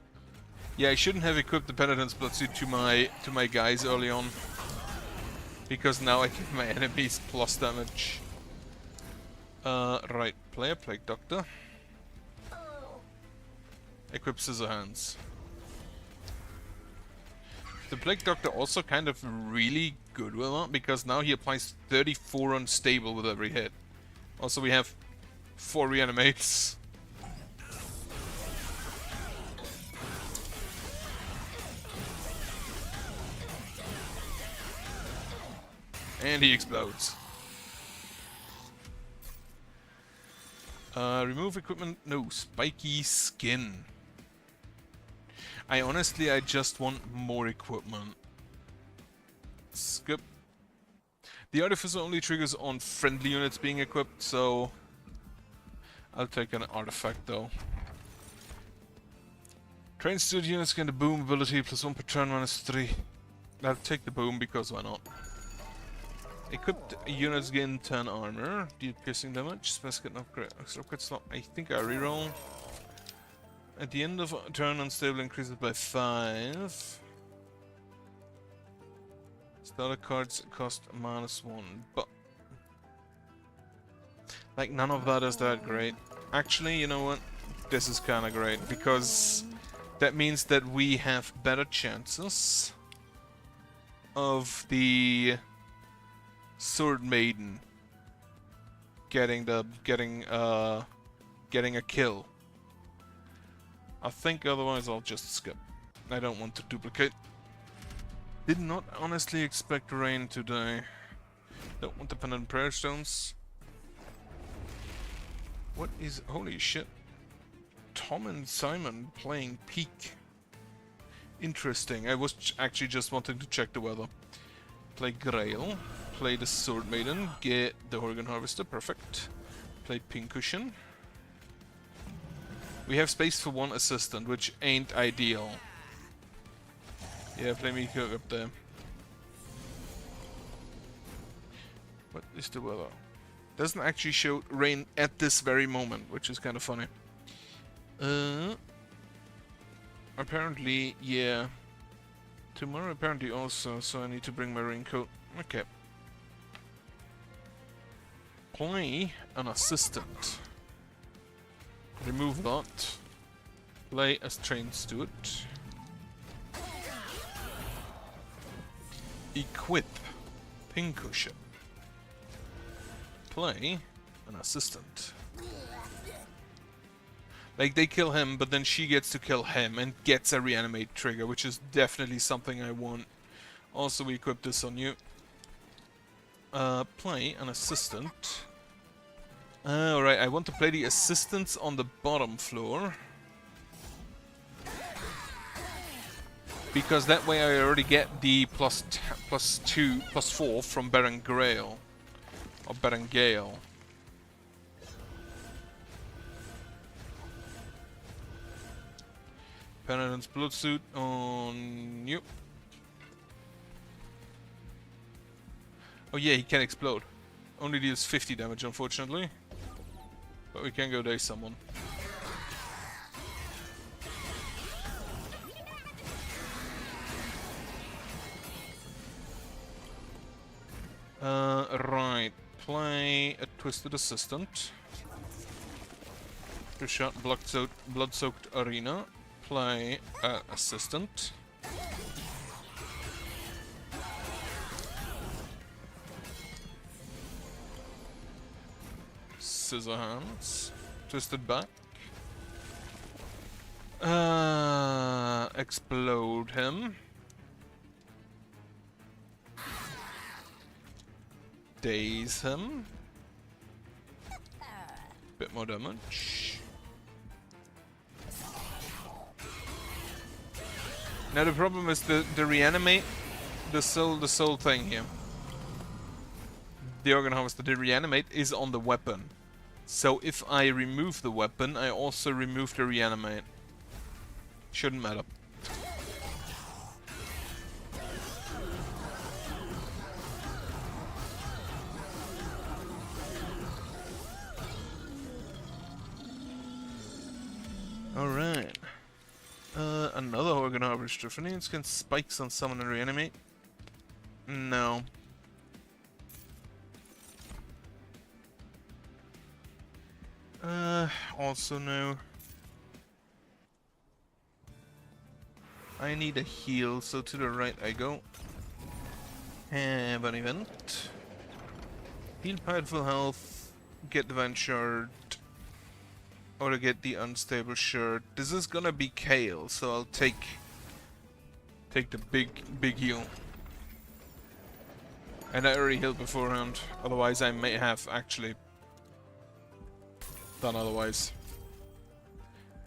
Yeah, I shouldn't have equipped the Penitent's Bloodsuit to my guys early on. Because now I give my enemies plus damage. Right. Play a Plague Doctor. Equip Scissor Hands. The Plague Doctor also kind of really good with that, because now he applies 34 unstable with every hit. Also we have 4 reanimates. And he explodes. Remove equipment. No, spiky skin. I just want more equipment. Skip. The Artificer only triggers on friendly units being equipped, so I'll take an artifact though. Train stood units gain the boom ability +1 per turn -3. I'll take the boom because why not? Equipped units gain 10 armor, deal piercing damage, special get an upgrade. Extra upgrade slot. I think I reroll. At the end of a turn, unstable increases by 5. Starter cards cost -1, but like none of that is that great. Actually, you know what? This is kind of great because that means that we have better chances of the Sword Maiden getting a kill. I think otherwise I'll just skip. I don't want to duplicate. Did not honestly expect rain today. Don't want the Pendant Prayer Stones. What is... holy shit. Tom and Simon playing Peak. Interesting. I was actually just wanting to check the weather. Play Grail. Play the Sword Maiden. Get the Horgan Harvester. Perfect. Play Pincushion. We have space for 1 assistant, which ain't ideal. Yeah, play Miko up there. What is the weather? Doesn't actually show rain at this very moment, which is kind of funny. Apparently, yeah. Tomorrow apparently also, so I need to bring my raincoat. Okay. Play an assistant. Remove that. Play as trained steward. Equip Pincushion. Play an assistant. Like, they kill him, but then she gets to kill him and gets a reanimate trigger, which is definitely something I want. Also, we equip this on you. Play an assistant. Alright, I want to play the assistants on the bottom floor. Because that way I already get the +4 from Baron Grail. Or Baron Gale. Penitent's Bloodsuit on you. Oh yeah, he can explode. Only deals 50 damage, unfortunately. But we can go daze someone. Right. Play a Twisted Assistant. To shot Blood-Soaked Arena. Play Assistant. Scissor Hands. Twisted Back. Explode him. Daze him. Bit more damage. Now the problem is the reanimate, the soul thing here. The organ harvester, the reanimate is on the weapon. So if I remove the weapon, I also remove the reanimate. Shouldn't matter. Alright. Another organ harvester. Finians can spikes on summon and reanimate? No. Also no. I need a heal, so to the right I go. Have an event. Heal pad full health. Get divine shard. Or to get the unstable shard. This is gonna be Kale, so I'll take the big heal. And I already healed beforehand. Otherwise I may have actually done otherwise.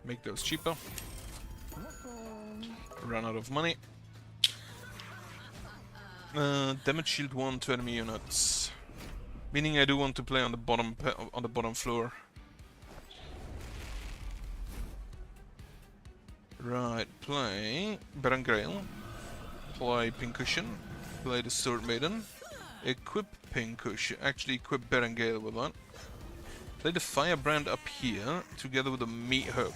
Make those cheaper. Run out of money. Damage shield 1 to enemy units. Meaning I do want to play on the bottom floor. Right, play Berengrail. Play Pincushion. Play the Sword Maiden. Equip Pincushion. Actually equip Berengrail with that. Play the Firebrand up here, together with the Meat Hook.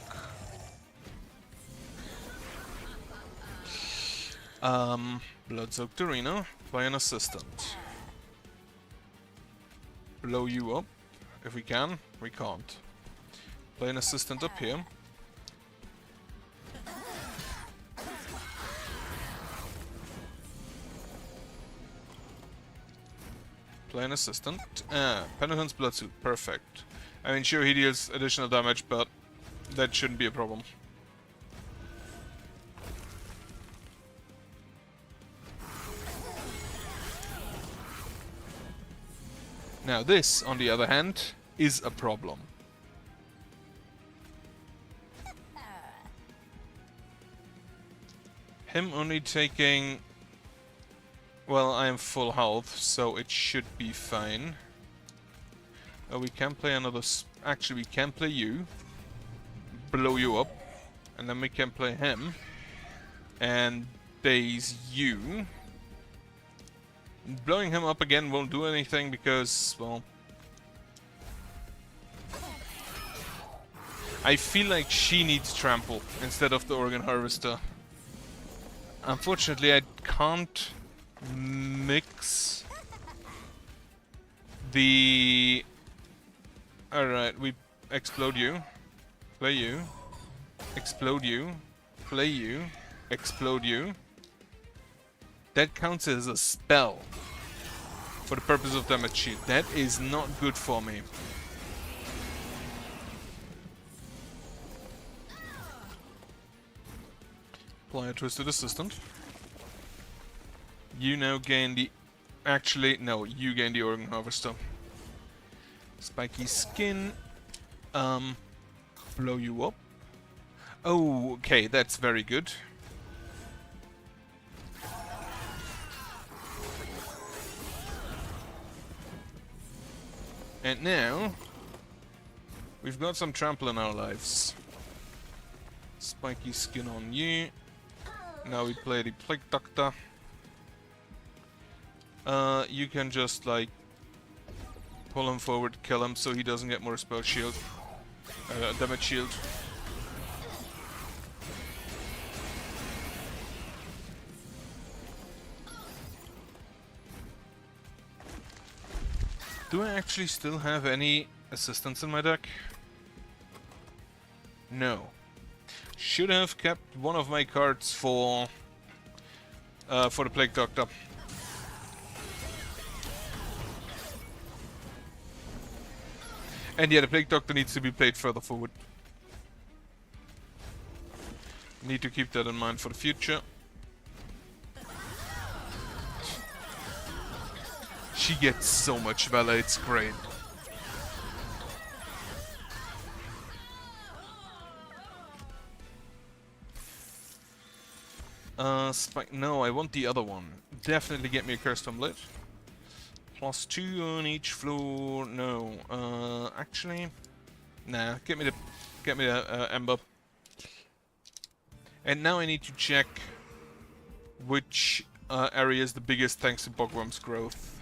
Blood-soaked Arena. Play an Assistant. Blow you up. If we can. We can't. Play an Assistant up here. Play an Assistant. Penitent's Bloodsuit. Perfect. I mean, sure, he deals additional damage, but that shouldn't be a problem. Now this, on the other hand, is a problem. Him only taking... Well, I am full health, so it should be fine. We can play another... Actually, we can play you. Blow you up. And then we can play him. And daze you. Blowing him up again won't do anything because, well... I feel like she needs trample instead of the organ harvester. Unfortunately, I can't mix the... Alright, we explode you, play you, explode you, play you, explode you. That counts as a spell for the purpose of damage shield. That is not good for me. Apply a Twisted Assistant. You now gain the... Actually, no, you gain the Organ Harvester. Spiky Skin. Blow you up. Oh, okay, that's very good. And now, we've got some trample in our lives. Spiky Skin on you. Now we play the Plague Doctor. You can just, like, pull him forward, kill him so he doesn't get more spell shield. Damage shield. Do I actually still have any assistants in my deck? No. Should have kept one of my cards for the Plague Doctor. And yeah, the Plague Doctor needs to be played further forward. Need to keep that in mind for the future. She gets so much valor, it's great. Spike. No, I want the other one. Definitely get me a Cursed Blade. +2 on each floor. No. Actually, nah. Get me the Ember. And now I need to check which area is the biggest thanks to Bogworm's growth.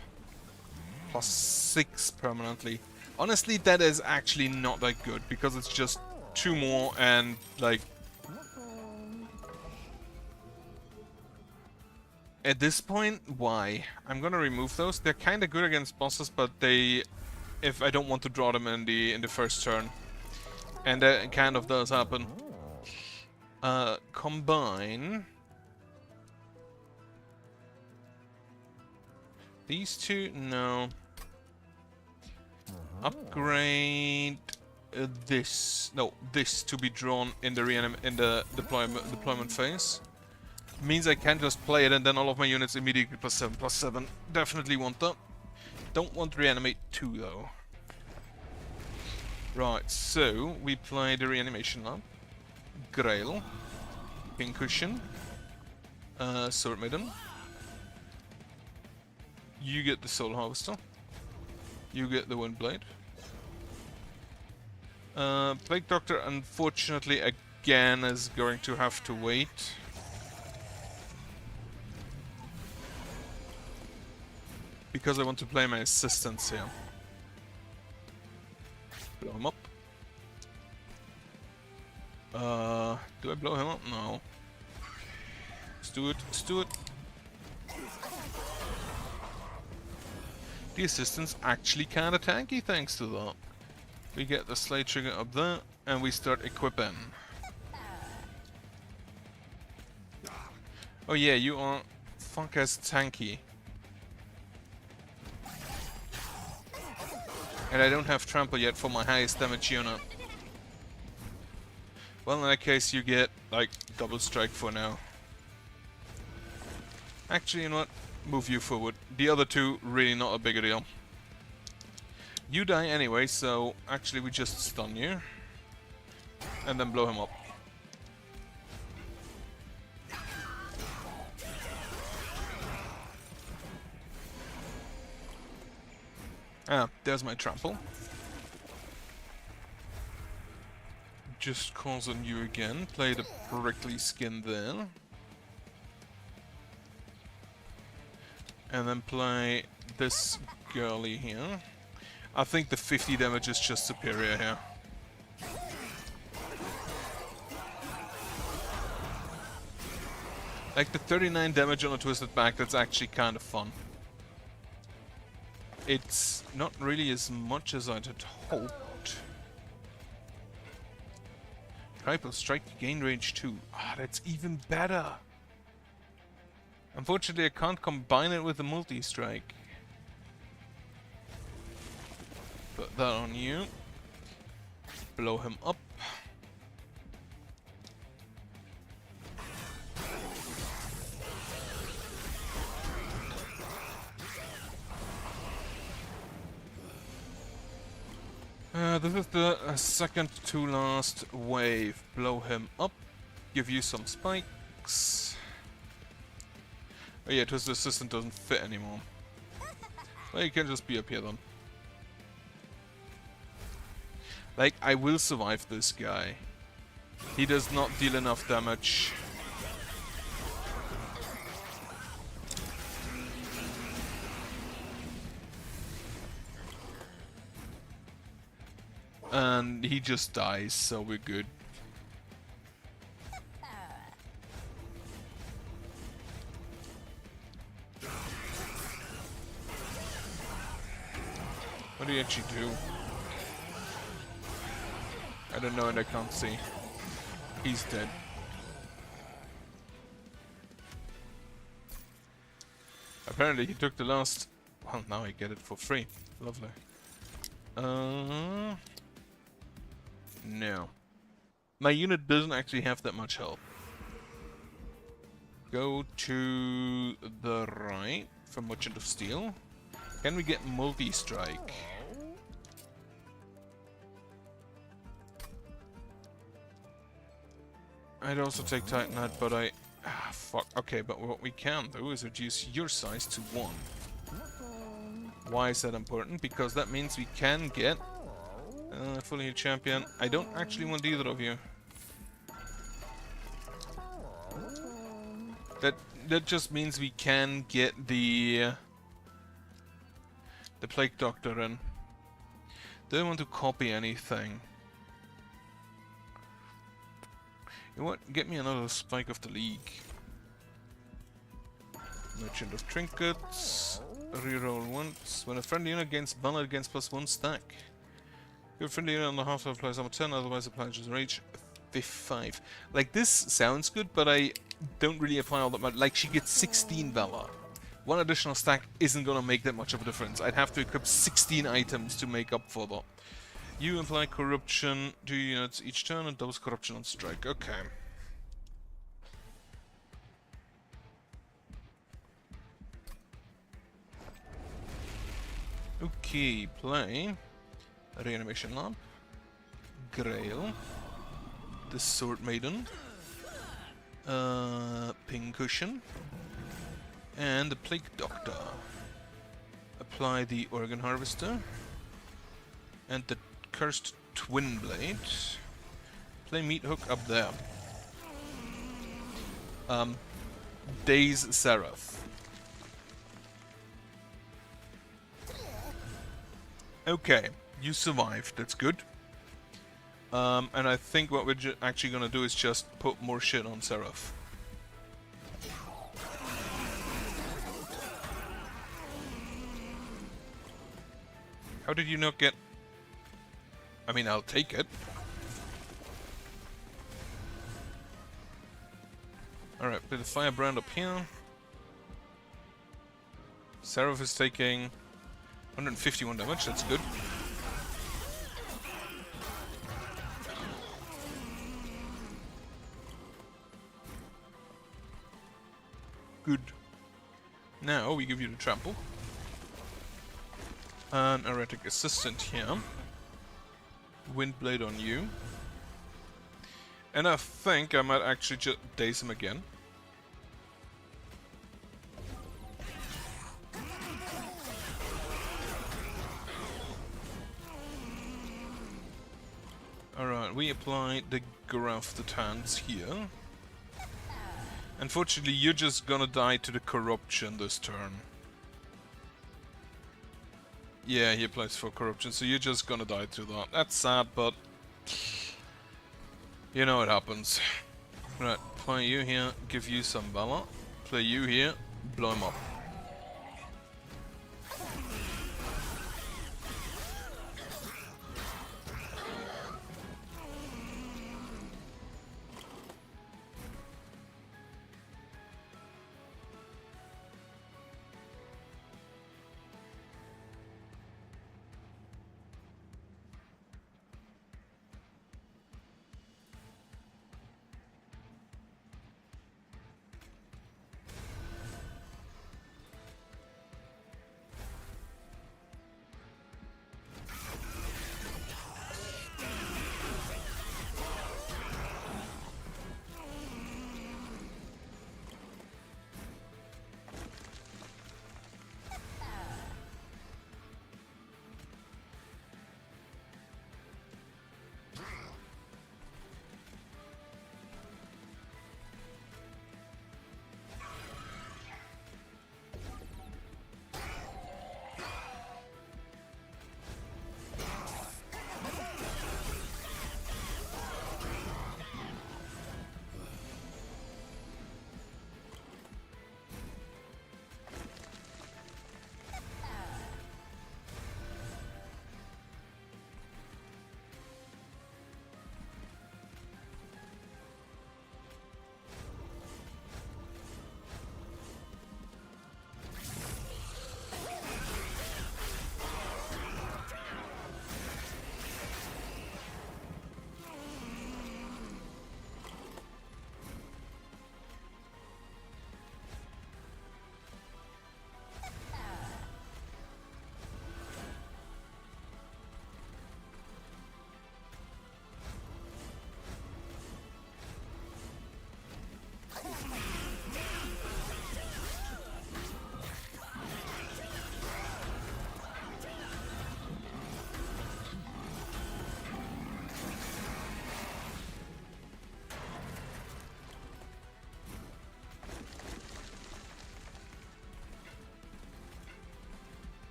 +6 permanently. Honestly, that is actually not that good because it's just 2 more and like. At this point, why? I'm gonna remove those. They're kind of good against bosses, but they, if I don't want to draw them in the first turn, and that kind of does happen. Combine these two. No. Upgrade this. No, this to be drawn in the deployment phase. Means I can just play it and then all of my units immediately +7/+7. Definitely want that. Don't want reanimate 2 though. Right, so we play the reanimation lab. Grail. Pincushion. Sword Maiden. You get the Soul Harvester. You get the Windblade. Plague Doctor unfortunately again is going to have to wait. Because I want to play my assistants here. Blow him up. Do I blow him up? No. Let's do it. Let's do it. The assistant's actually kinda tanky thanks to that. We get the slide trigger up there, and we start equipping. Oh yeah, you are funk-ass tanky. And I don't have trample yet for my highest damage unit. Well, in that case you get, like, double strike for now. Actually, you know what? Move you forward. The other two, really not a big deal. You die anyway, so actually we just stun you. And then blow him up. Ah, there's my trample. Just calls on you again. Play the prickly skin there. And then play this girly here. I think the 50 damage is just superior here. Like the 39 damage on a Twisted Back, that's actually kind of fun. It's not really as much as I'd had hoped. Triple Strike gain range 2. Ah, that's even better. Unfortunately, I can't combine it with the multi-strike. Put that on you. Blow him up. This is the second to last wave. Blow him up. Give you some spikes. Oh yeah, Twisted Assistant doesn't fit anymore. Well, you can just be up here then. Like, I will survive this guy. He does not deal enough damage. And he just dies, so we're good. What do you actually do? I don't know and I can't see. He's dead. Apparently he took the last... Well, now I get it for free. Lovely. No. My unit doesn't actually have that much health. Go to the right for Merchant of Steel. Can we get multi-strike? I'd also take Titanite, but I Ah, fuck. Okay, but what we can do is reduce your size to 1. Why is that important? Because that means we can get fully healed champion. I don't actually want either of you. That just means we can get the Plague Doctor in. Do I want to copy anything? You know what? Get me another Spike of the League. Merchant of Trinkets. Reroll once. When a friendly unit gains mana against +1 stack. Your friendly unit on the half applies armor 10, otherwise applies rage 5. Like, this sounds good, but I don't really apply all that much. Like, she gets 16 Valor. One additional stack isn't gonna make that much of a difference. I'd have to equip 16 items to make up for that. You apply corruption 2 units each turn and doubles corruption on strike. Okay. Okay, play Reanimation Lamp, Grail, the Sword Maiden, Pincushion, and the Plague Doctor. Apply the Organ Harvester, and the Cursed Twin Blade. Play Meat Hook up there. Daze Seraph. Okay, you survived, that's good. And I think what we're actually gonna do is just put more shit on Seraph. How did you not get... I mean, I'll take it. Alright, put the Firebrand up here. Seraph is taking 151 damage, that's good. Good. Now we give you the trample. An erratic assistant here. Windblade on you. And I think I might actually just daze him again. Alright, we apply the Grafted Hands here. Unfortunately, you're just gonna die to the corruption this turn. Yeah, he applies for corruption, so you're just gonna die to that. That's sad, but... you know it happens. Right, play you here, give you some Valor. Play you here, blow him up.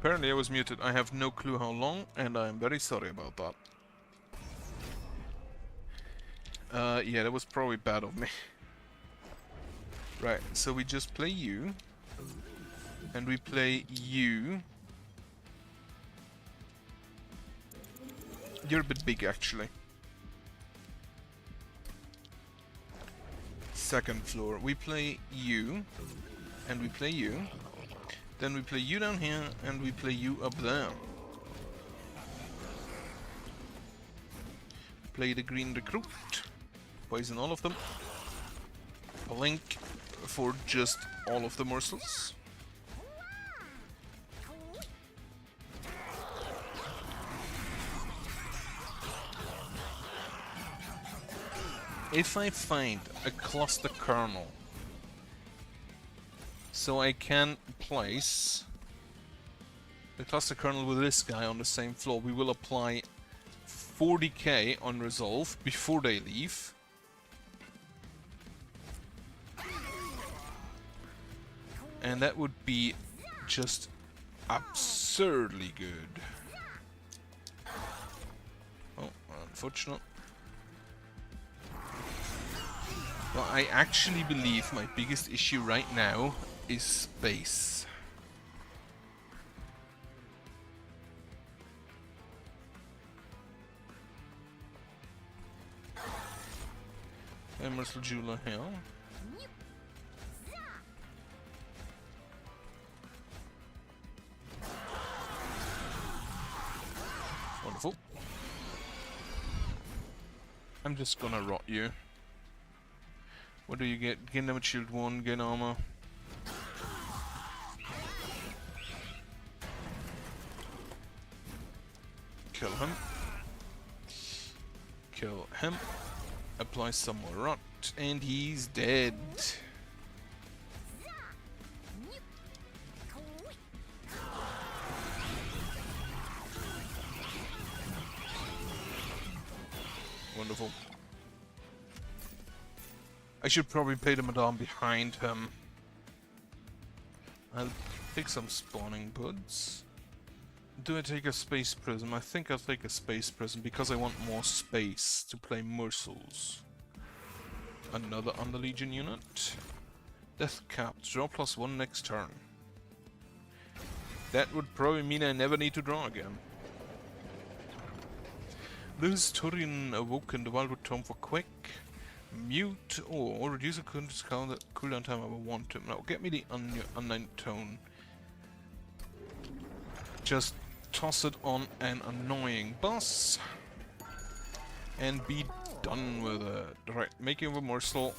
Apparently I was muted. I have no clue how long, and I am very sorry about that. Yeah, that was probably bad of me. Right, so we just play you. And we play you. You're a bit big, actually. Second floor. We play you. And we play you. Then we play you down here, and we play you up there. Play the green recruit. Poison all of them. Blink for just all of the morsels. If I find a cluster kernel, so I can place the cluster kernel with this guy on the same floor, we will apply 40k on resolve before they leave. And that would be just absurdly good. Oh, unfortunate. Well, I actually believe my biggest issue right now is space. Emerald Jeweler here. Wonderful. I'm just gonna rot you. What do you get? Gain damage shield 1, gain armor. Kill him. Kill him. Apply some more rot, and he's dead. Wonderful. I should probably play the Madame behind him. I'll take some spawning buds. Do I take a space prism? I think I'll take a space prism because I want more space to play morsels. Another Under Legion unit. Death capped. Draw +1 next turn. That would probably mean I never need to draw again. Lose Turin Awoken, the Wildwood Tome for quick. Mute or reduce a cooldown time of 1 to. No, get me the Unnamed Tone. Just toss it on an annoying boss and be done with it. Right, make it a morsel.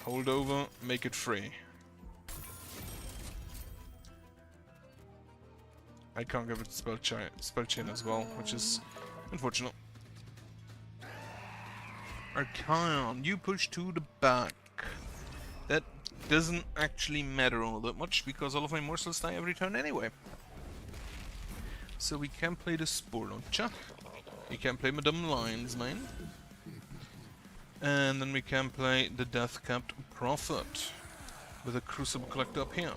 Hold over, make it free. I can't give it spell chain as well, which is unfortunate. Archaon, you push to the back. That doesn't actually matter all that much because all of my morsels die every turn anyway. So we can play the Spore Launcher. We can play Madame Lion's Mane. And then we can play the Death Capped Prophet with a Crucible Collector up here.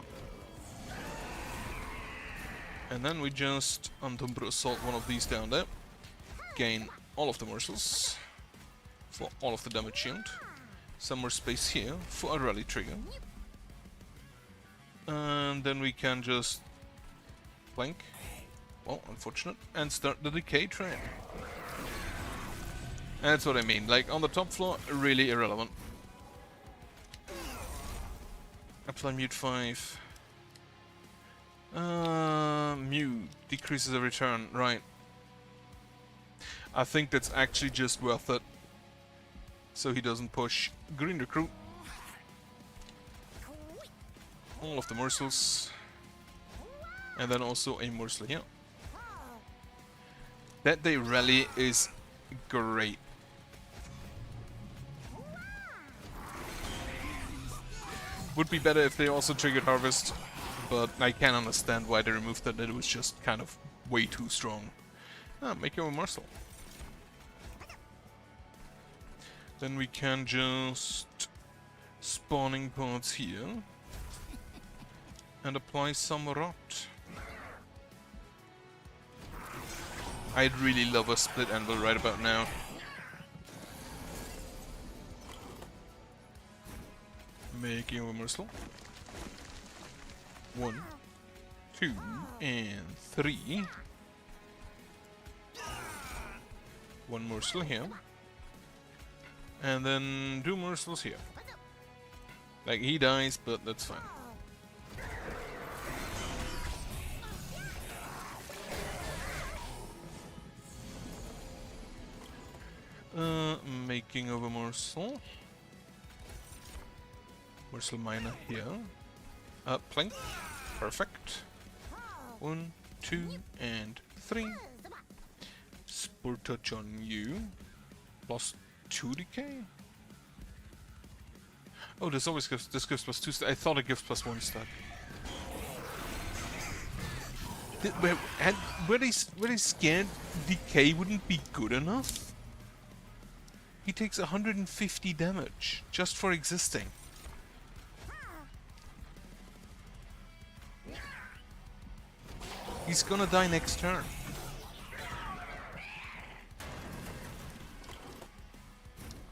And then we just Untouched Assault one of these down there. Gain all of the morsels for all of the damage shield. Some more space here for a rally trigger. And then we can just blank. Well, unfortunate. And start the decay train. And that's what I mean. Like, on the top floor, really irrelevant. Apply mute 5. Mute decreases every turn. Right. I think that's actually just worth it. So he doesn't push. Green Recruit. All of the morsels. And then also a morsel here. That day rally is great. Would be better if they also triggered Harvest, but I can understand why they removed that. It was just kind of way too strong. Ah, make your morsel. Then we can just spawning pods here. And apply some rot. I'd really love a split anvil right about now. Making a morsel. 1, 2, and 3. 1 morsel here. And then 2 morsels here. Like, he dies, but that's fine. Making of a morsel. Morsel miner here. Plank. Perfect. 1, 2, and 3. Spore touch on you. Plus 2 decay. Oh, this always gives plus 2 stat. I thought it gives plus 1 stat. Were they scared decay wouldn't be good enough? He takes 150 damage just for existing. He's gonna die next turn.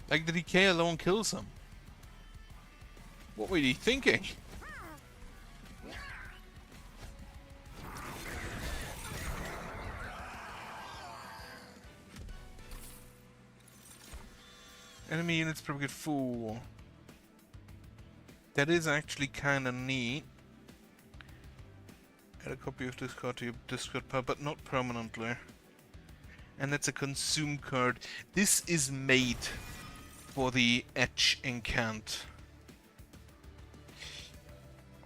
Like, the decay alone kills him. What were you thinking? Enemy units probably get 4. That is actually kinda neat. Add a copy of this card to your discard pile, but not permanently. And that's a consume card. This is made for the Etch Incant.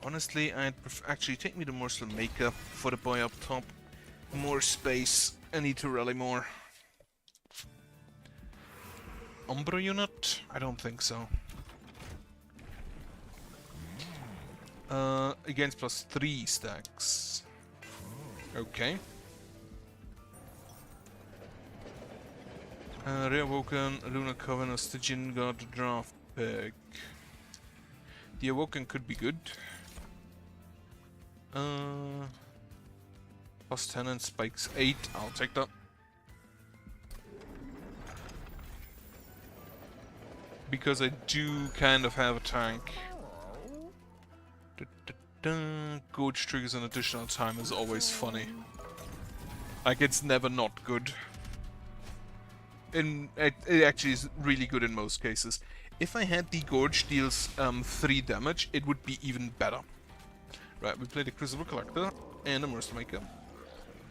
Honestly, I'd actually take me the Morsel Maker for the boy up top. More space. I need to rally more. Umbra unit? I don't think so. Against plus 3 stacks. Okay. Reawoken, Lunar Coven, Stygian God, Draft Pick. The Awoken could be good. Plus 10 and spikes 8. I'll take that. Because I do kind of have a tank. Gorge triggers an additional time is always funny. Like, it's never not good. It actually is really good in most cases. If I had the Gorge deals 3 damage, it would be even better. Right, we play the Crucible Collector and the Morsel Maker.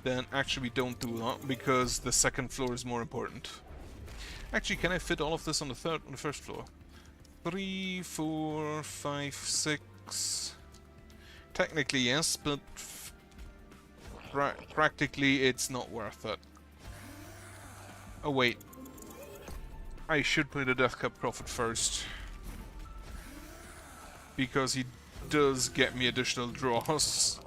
Then actually we don't do that because the second floor is more important. Actually, can I fit all of this on the first floor? 3, 4, 5, 6. Technically yes, but practically it's not worth it. Oh wait, I should play the Deathcap Prophet first, because he does get me additional draws.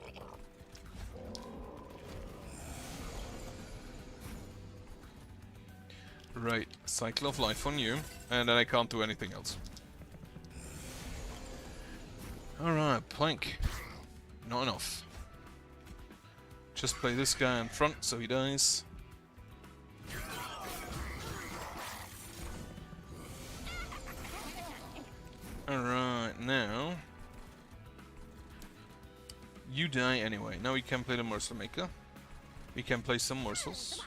Right, Cycle of Life on you, and then I can't do anything else. Alright, Plank. Not enough. Just play this guy in front so he dies. Alright, now... you die anyway. Now we can play the Morsel Maker. We can play some morsels.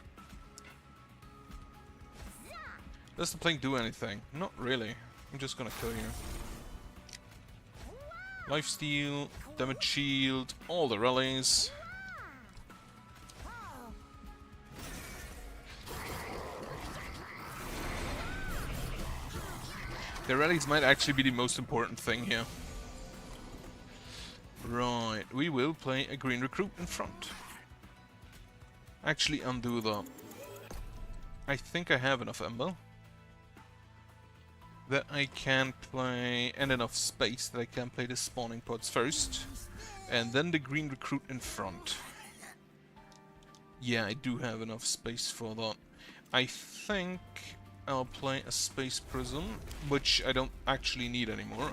Does the Plank do anything? Not really. I'm just gonna kill you. Lifesteal, damage shield, all the rallies. The rallies might actually be the most important thing here. Right, we will play a green recruit in front. Actually undo that. I think I have enough Ember that I can play, and enough space that I can play the spawning pods first, and then the green recruit in front. Yeah, I do have enough space for that. I think I'll play a Space Prism, which I don't actually need anymore.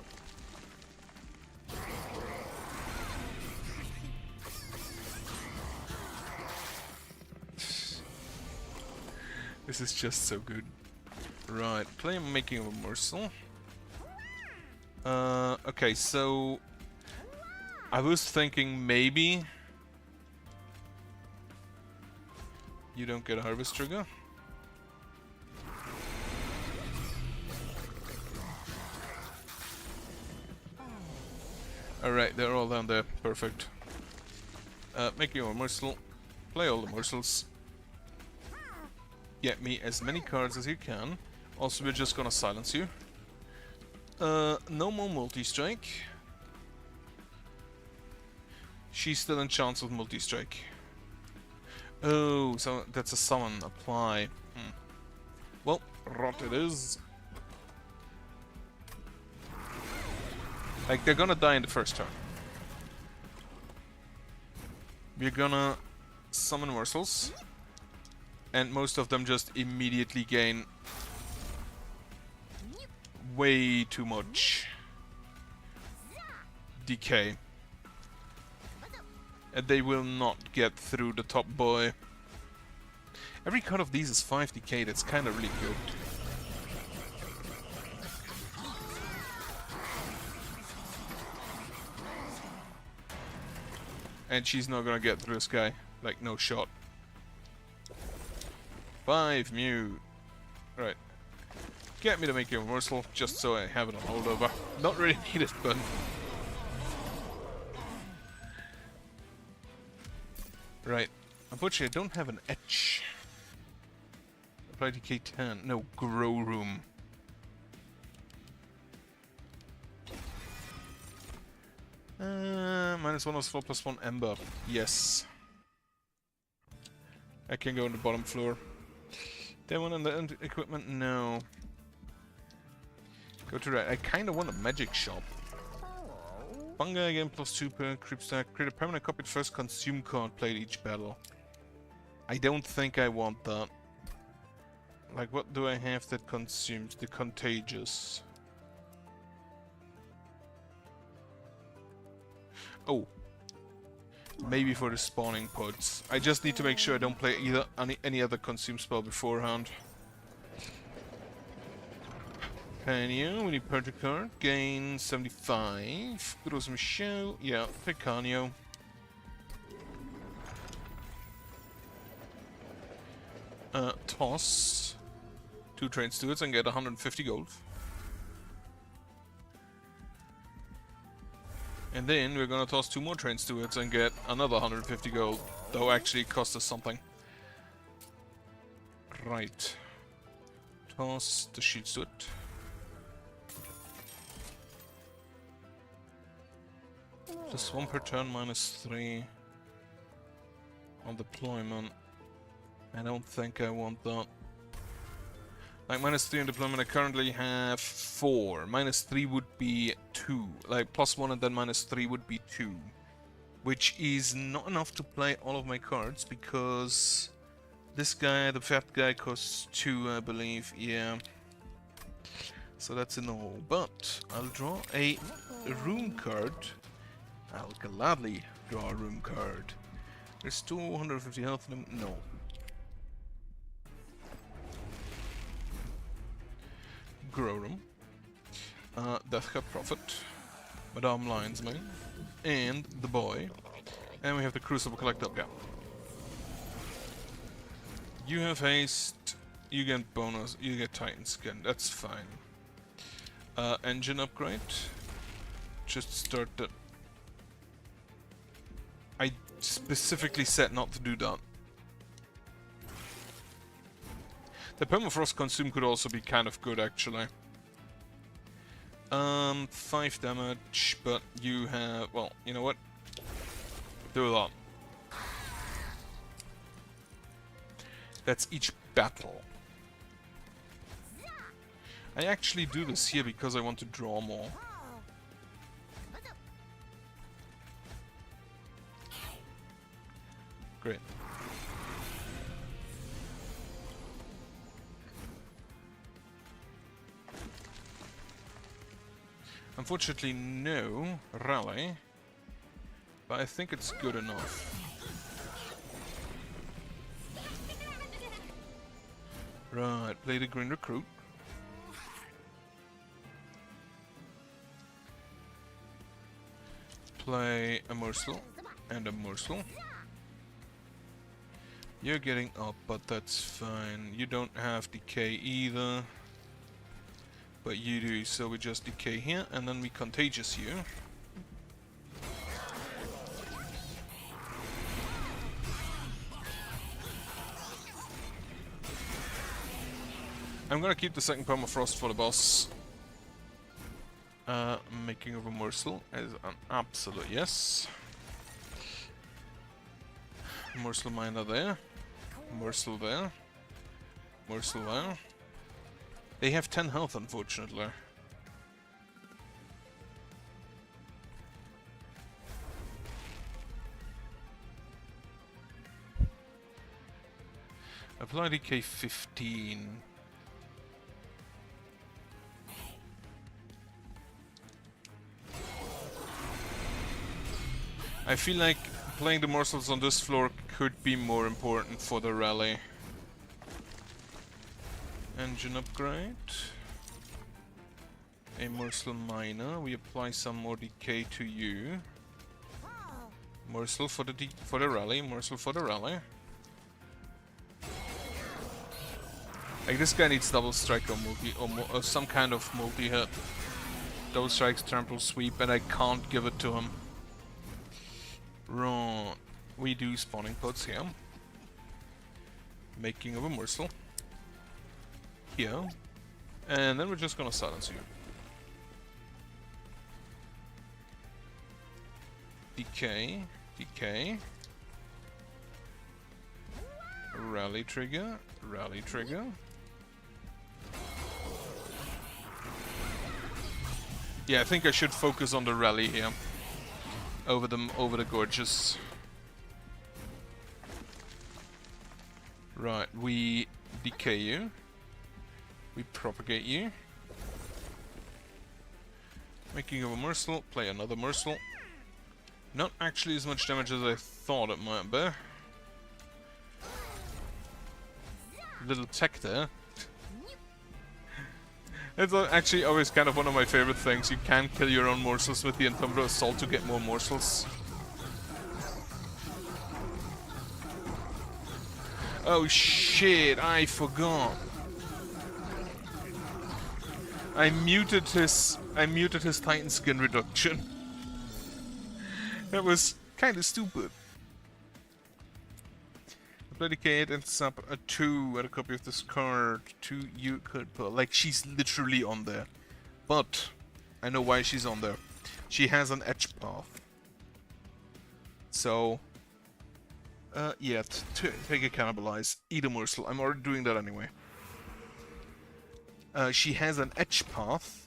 This is just so good. Right, play Making of a Morsel. Okay, so I was thinking maybe you don't get a Harvest Trigger. Alright, they're all down there. Perfect. Make your morsel. Play all the morsels. Get me as many cards as you can. Also, we're just gonna silence you. No more multi-strike. She's still in chance of multi-strike. Oh, so that's a summon. Apply. Well, rot it is. Like, they're gonna die in the first turn. We're gonna summon morsels. And most of them just immediately gain way too much decay. And they will not get through the top boy. Every card of these is 5 decay, that's kinda really good. And she's not gonna get through this guy. Like, no shot. 5 Mew. Right. Get me to make a morsel, just so I have it on holdover. Not really needed, but... Right. Unfortunately, I don't have an etch. Apply to K10. No, grow room. -1/4 +1 Ember. Yes. I can go on the bottom floor. They want on the equipment? No. Go to right. I kinda want a magic shop. Bunga again, +2 per creep stack. Create a permanent copy at first consume card played each battle. I don't think I want that. Like, what do I have that consumes? The Contagious. Oh. Maybe for the spawning pods. I just need to make sure I don't play either any other consume spell beforehand. Canio, we need Purge card. Gain 75. Gros Michel. Yeah, pick Canio. Toss 2 Train Stewards and get 150 gold. And then we're gonna toss 2 more Train Stewards and get another 150 gold. Though actually it cost us something. Right. Toss the Shield Steward. Just 1 per turn, -3 on deployment. I don't think I want that. Like, -3 on deployment, I currently have 4. -3 would be 2. Like, +1 and then -3 would be 2. Which is not enough to play all of my cards, because this guy, the fat guy, costs 2, I believe. Yeah. So that's a no. But I'll draw a room card. I'll gladly draw a room card. There's 250 health in them. No. Grorum, Deathcap Prophet, Madame Lionsmane, and the boy, and we have the Crucible Collector. Yeah. You have haste, you get bonus, you get Titan Skin, that's fine. Engine upgrade, just start the... I specifically said not to do that. The Permafrost Consume could also be kind of good, actually. 5 damage, but you have... Well, you know what? Do that. That's each battle. I actually do this here because I want to draw more. Great. Unfortunately, no rally, but I think it's good enough. Right, play the green recruit. Play a morsel and a morsel. You're getting up, but that's fine. You don't have decay either. But you do, so we just decay here, and then we contagious you. I'm gonna keep the second permafrost for the boss. Making of a morsel is an absolute yes. Morsel miner there. Morsel there. Morsel there. They have 10 health, unfortunately. Apply DK 15. I feel like playing the morsels on this floor could be more important for the rally. Engine upgrade. A morsel miner. We apply some more decay to you. Morsel for the rally. Morsel for the rally. Like, this guy needs double strike or multi or some kind of multi-hit. Double strikes, trample, sweep, and I can't give it to him. Right, we do spawning pods here. Making of a morsel. Here. And then we're just gonna silence you. Decay. Decay. Rally trigger. Rally trigger. Yeah, I think I should focus on the rally here. Over the gorges. Right, we decay you. We propagate you. Making of a morsel, play another morsel. Not actually as much damage as I thought it might be. Little tech there. It's actually always kind of one of my favorite things. You can kill your own morsels with the Entumbro Assault to get more morsels. Oh shit, I forgot. I muted his Titan skin reduction. That was kinda stupid. Dedicate and sub a 2 and a copy of this card to you could put. Like, she's literally on there. But I know why she's on there. She has an edge path. So yeah, take a cannibalize, eat a morsel. I'm already doing that anyway. She has an edge path.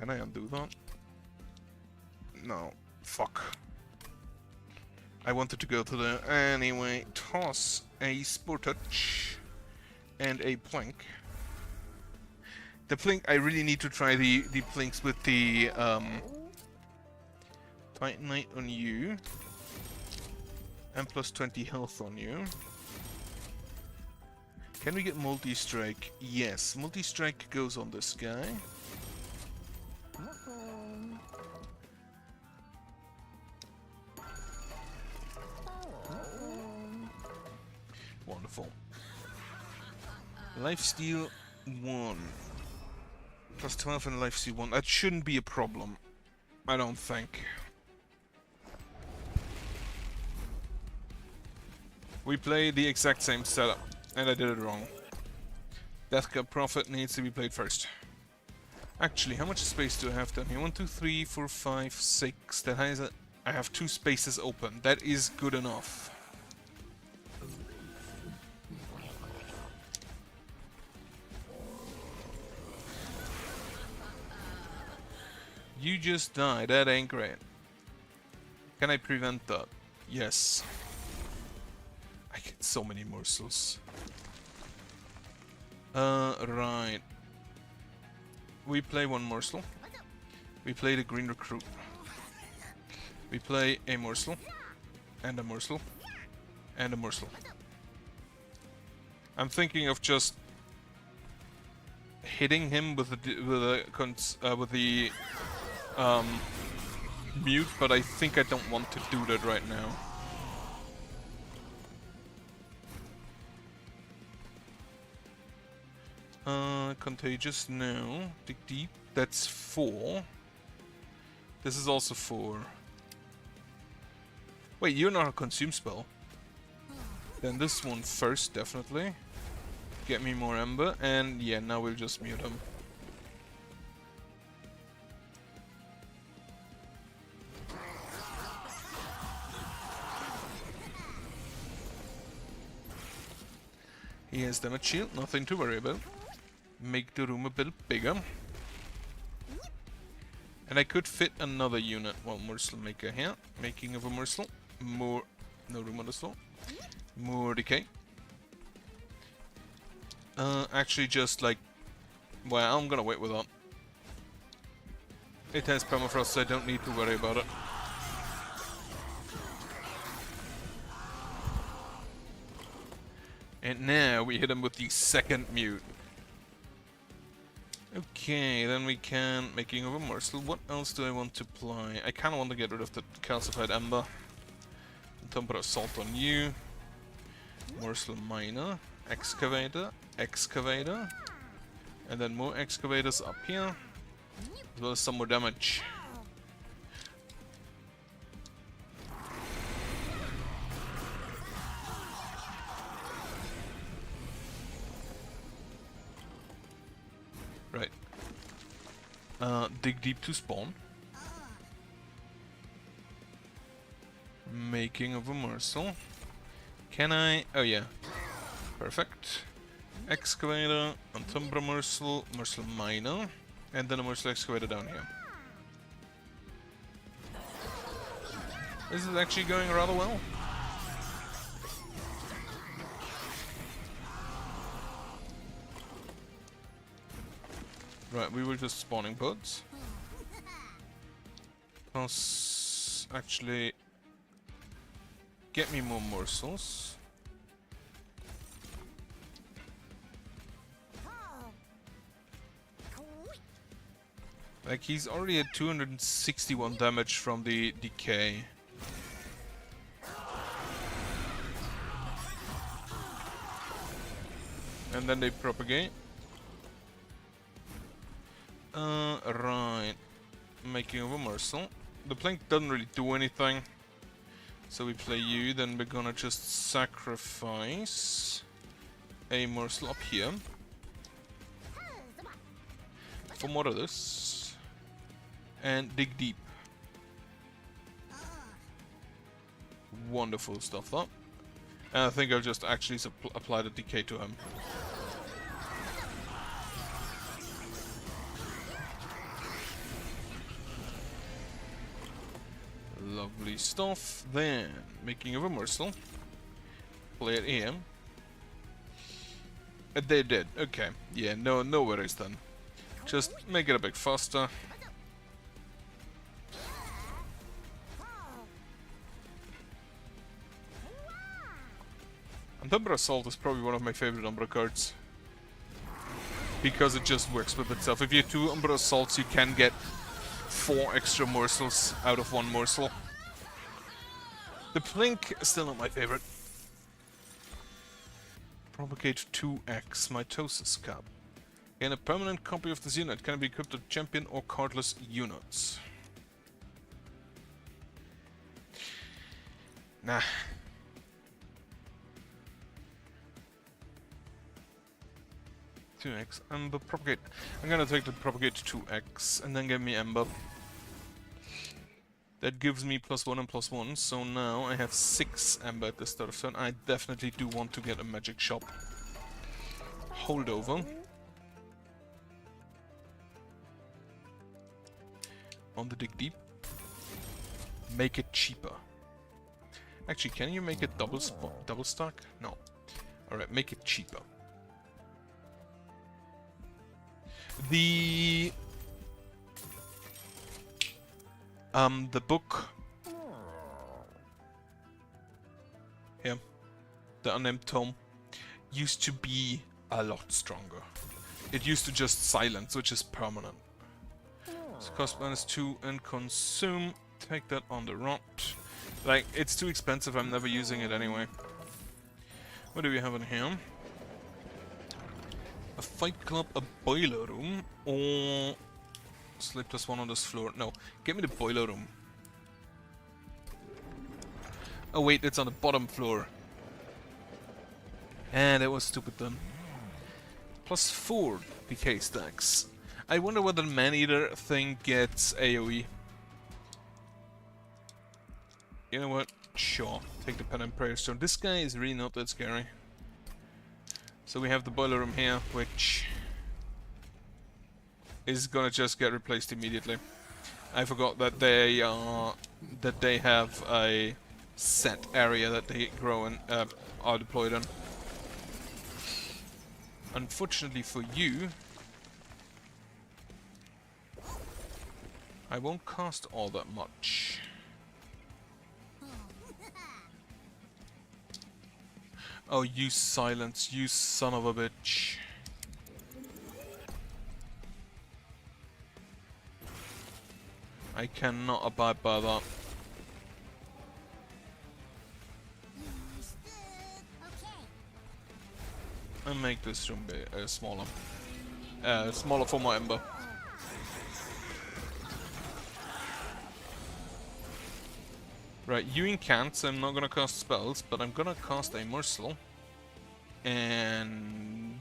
Can I undo that? No. Fuck. I wanted to go to the... Anyway, toss a Spore Touch and a Plink. The Plink, I really need to try the Plinks with the Titanite on you. And plus 20 health on you. Can we get Multi-Strike? Yes, Multi-Strike goes on this guy. Wonderful. Lifesteal 1. Plus 12 and lifesteal 1. That shouldn't be a problem. I don't think. We play the exact same setup, and I did it wrong. Deathcap Prophet needs to be played first. Actually, how much space do I have down here? 1, 2, 3, 4, 5, 6. That has I have 2 spaces open. That is good enough. You just died. That ain't great. Can I prevent that? Yes. I get so many morsels. Right. We play one morsel. We play the green recruit. We play a morsel. And a morsel. And a morsel. I'm thinking of just hitting him with the mute, but I think I don't want to do that right now. Contagious, no. Dig deep, that's 4. This is also 4. Wait, you're not a consume spell. Then this one first, definitely. Get me more ember, and yeah, now we'll just mute him. He has damage shield, nothing to worry about. Make the room a bit bigger. And I could fit another unit. Well, Morsel Maker here. Making of a Morsel. More... no room on the floor. More decay. Actually just like... well, I'm gonna wait with that. It has permafrost, so I don't need to worry about it. And now we hit him with the second mute. Okay, then we can... making of a morsel. What else do I want to apply? I kinda want to get rid of the calcified ember. Then put assault on you. Morsel miner. Excavator. Excavator. And then more excavators up here. As well as some more damage. Right. Dig deep to spawn. Making of a morsel. Can I? Oh yeah. Perfect. Excavator, Antumbra morsel, morsel miner, and then a morsel excavator down here. This is actually going rather well. Right, we were just spawning pods. Plus, actually, get me more morsels. Like, he's already at 261 damage from the decay. And then they propagate. Right. Making of a morsel. The plank doesn't really do anything. So we play you, then we're gonna just sacrifice a morsel up here. For more of this. And dig deep. Wonderful stuff, though. And I think I'll just actually apply the decay to him. Lovely stuff. Then, making of a morsel. Play it here. They're dead. Okay. Yeah, no worries then. Just make it a bit faster. And Umbra Assault is probably one of my favorite Umbra cards. Because it just works with itself. If you have 2 Umbra Assaults, you can get 4 extra morsels out of 1 morsel. The Plink is still not my favorite. Propagate 2x, Mitosis Cup. Gain a permanent copy of this unit. Can be equipped with champion or cardless units. Nah. (2x) Ember propagate. I'm gonna take the propagate 2x and then give me Ember. That gives me +1 and +1, so now I have 6 Ember at the start of turn. I definitely do want to get a magic shop. Hold over. On the dig deep. Make it cheaper. Actually, can you make it double stack? No. Alright, make it cheaper. The book. Yeah. The unnamed tome used to be a lot stronger. It used to just silence, which is permanent. So cost -2 and consume. Take that on the rot. Like, it's too expensive, I'm never using it anyway. What do we have in here? A fight club, a boiler room, or sleep +1 on this floor. No, give me the boiler room. Oh wait, it's on the bottom floor. And it was stupid then. +4 decay stacks. I wonder whether the man-eater thing gets AoE. You know what? Sure. Take the pen and prayer stone. This guy is really not that scary. So we have the boiler room here, which is gonna just get replaced immediately. I forgot that they have a set area that they grow and are deployed in. Unfortunately for you, I won't cast all that much. Oh, you silence, you son of a bitch. I cannot abide by that. And make this room smaller. Smaller for my ember. Right, you incant, so I'm not gonna cast spells, but I'm gonna cast a morsel. And...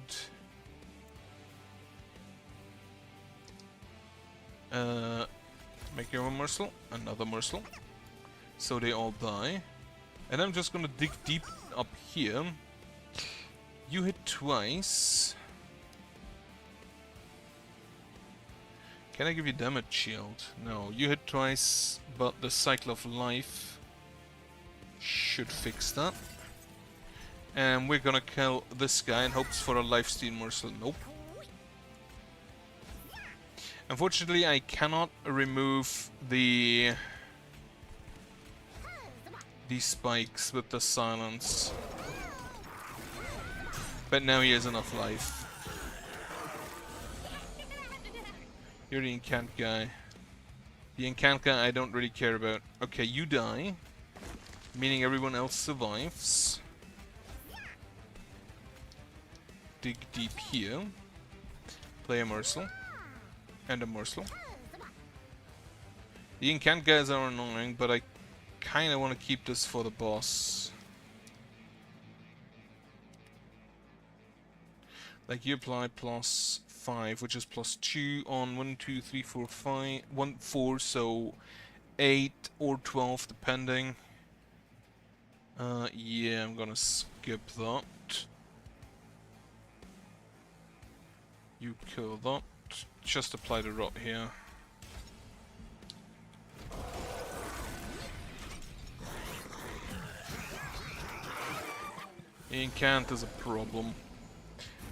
make your own morsel, another morsel. So they all die. And I'm just gonna dig deep up here. You hit twice. Can I give you damage shield? No, you hit twice, but the cycle of life should fix that. And we're gonna kill this guy in hopes for a lifesteal morsel. Nope. Unfortunately, I cannot remove these spikes with the silence. But now he has enough life. You're the incant guy. The incant guy I don't really care about. Okay, you die. Meaning everyone else survives. Dig deep here. Play a morsel. And a morsel. The incant guys are annoying, but I kinda wanna keep this for the boss. Like you apply +5, which is +2 on 1, 2, 3, 4, 5, 1, 4, so 8 or 12 depending. Yeah, I'm gonna skip that. You kill that. Just apply the rot here. Incant is a problem.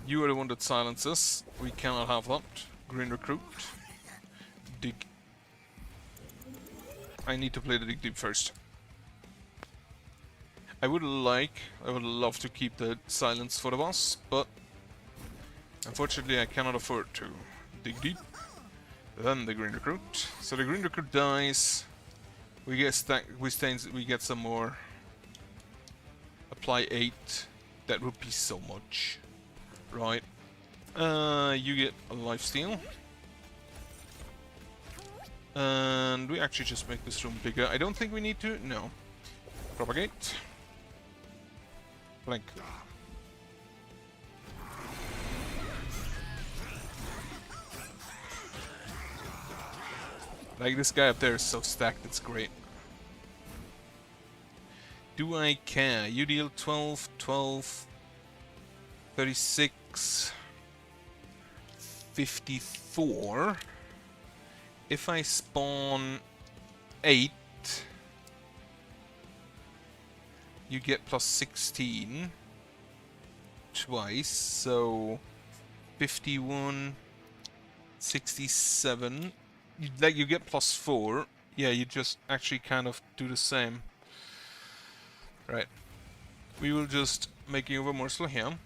You are the one that silences. We cannot have that. Green recruit. Dig. I need to play the dig deep first. I would love to keep the silence for the boss, but unfortunately I cannot afford to. Dig deep. Then the green recruit. So the green recruit dies. We get some more. Apply 8. That would be so much. Right. You get a lifesteal. And we actually just make this room bigger. I don't think we need to. No. Propagate. Blink. Like, this guy up there is so stacked, it's great. Do I care? You deal 12, 12, 36, 54. If I spawn 8, you get +16 twice, so 51, 67. You get +4. Yeah, you just actually kind of do the same. Right. We will just make over morsel here.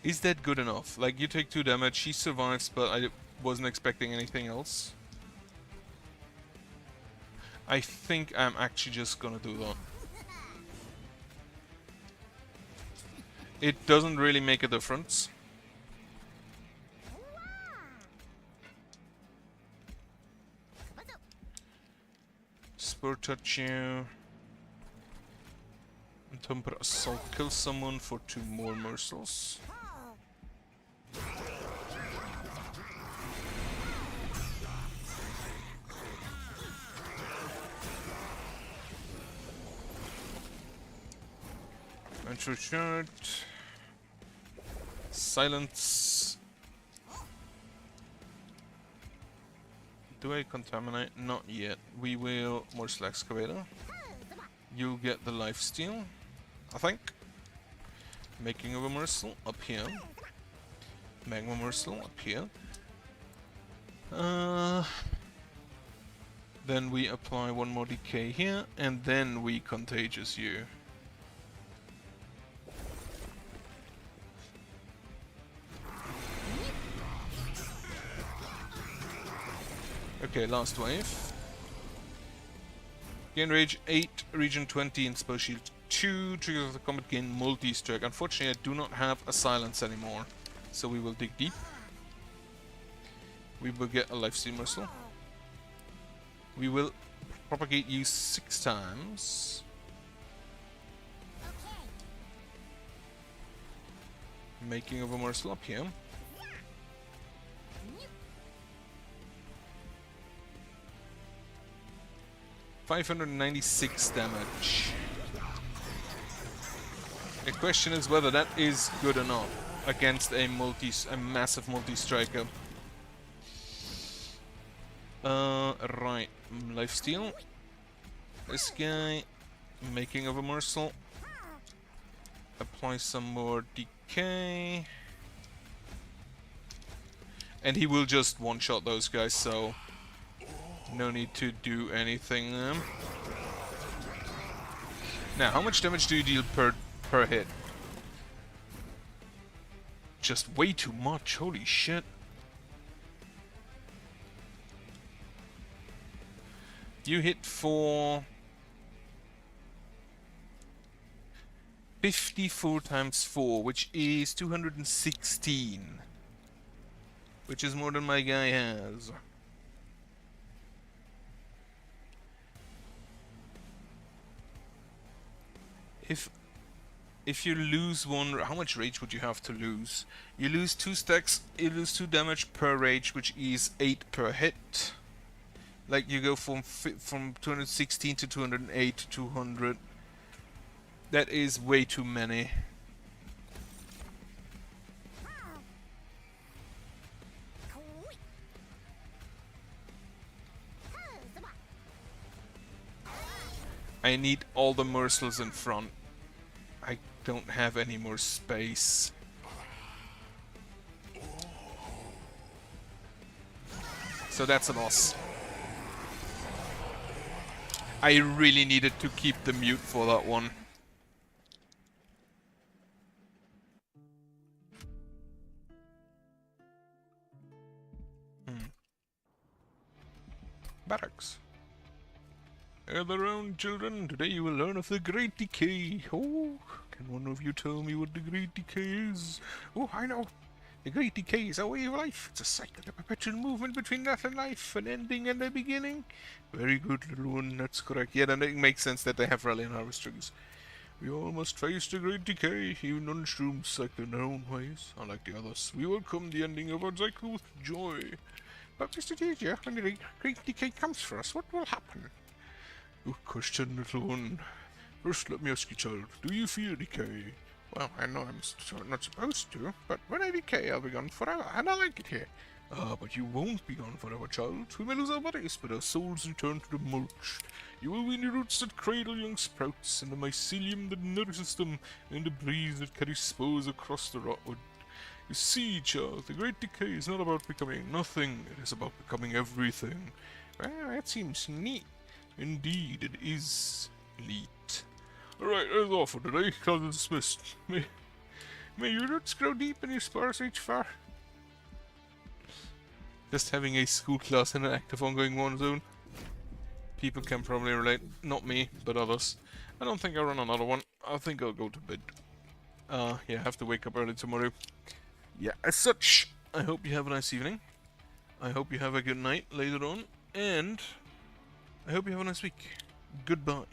Is that good enough? Like, you take 2 damage, she survives, but I wasn't expecting anything else. I think I'm actually just gonna do that. It doesn't really make a difference. Spur touch you. And Temper Assault kill someone for 2 more morsels. Venture shot. Silence. Do I contaminate? Not yet. We will Morsel Excavator. You'll get the lifesteal, I think. Making of a Morsel up here. Magma Morsel up here. Then we apply 1 more decay here, and then we Contagious you. Okay, last wave. Gain Rage 8, Region 20, and Spell Shield 2. Triggers of the combat gain multi-strike. Unfortunately, I do not have a silence anymore, so we will dig deep. We will get a Lifesteal Morsel. We will propagate you 6 times. Making of a Morsel up here. $596 damage. The question is whether that is good enough against a massive multi-striker. Right. Lifesteal. This guy. Making of a Morsel. Apply some more decay. And he will just one-shot those guys, so no need to do anything there. Now, how much damage do you deal per hit? Just way too much, holy shit. You hit for 54 times 4, which is 216. Which is more than my guy has. If you lose one, how much rage would you have to lose? You lose 2 stacks, you lose 2 damage per rage, which is 8 per hit. Like, you go from 216 to 208 to 200. That is way too many. I need all the morsels in front. I don't have any more space. So that's a loss. I really needed to keep the mute for that one. Barracks. Gather round, children. Today you will learn of the Great Decay. Oh, can one of you tell me what the Great Decay is? Oh, I know. The Great Decay is a way of life. It's a cycle, a perpetual movement between death and life, an ending and a beginning. Very good, little one. That's correct. Yeah, then it makes sense that they have Rally and Harvest triggers. We all must face the Great Decay. Even non-shrooms cycle in their own ways. Unlike the others, we welcome the ending of our cycle with joy. But, Mr. Teacher, when the Great Decay comes for us, what will happen? Good question, little one. First, let me ask you, child, do you feel decay? Well, I know I'm not supposed to, but when I decay, I'll be gone forever, and I like it here. Ah, but you won't be gone forever, child. We may lose our bodies, but our souls return to the mulch. You will be in the roots that cradle young sprouts, and the mycelium that nourishes them, and the breeze that carries spores across the rotwood. You see, child, the Great Decay is not about becoming nothing, it is about becoming everything. Well, that seems neat. Indeed, it is neat. Alright, that's all for today. Class is dismissed. May your roots grow deep and your spurs reach far. Just having a school class in an active ongoing war zone. People can probably relate. Not me, but others. I don't think I'll run another one. I think I'll go to bed. Yeah, I have to wake up early tomorrow. Yeah, as such, I hope you have a nice evening. I hope you have a good night later on. And I hope you have a nice week. Goodbye.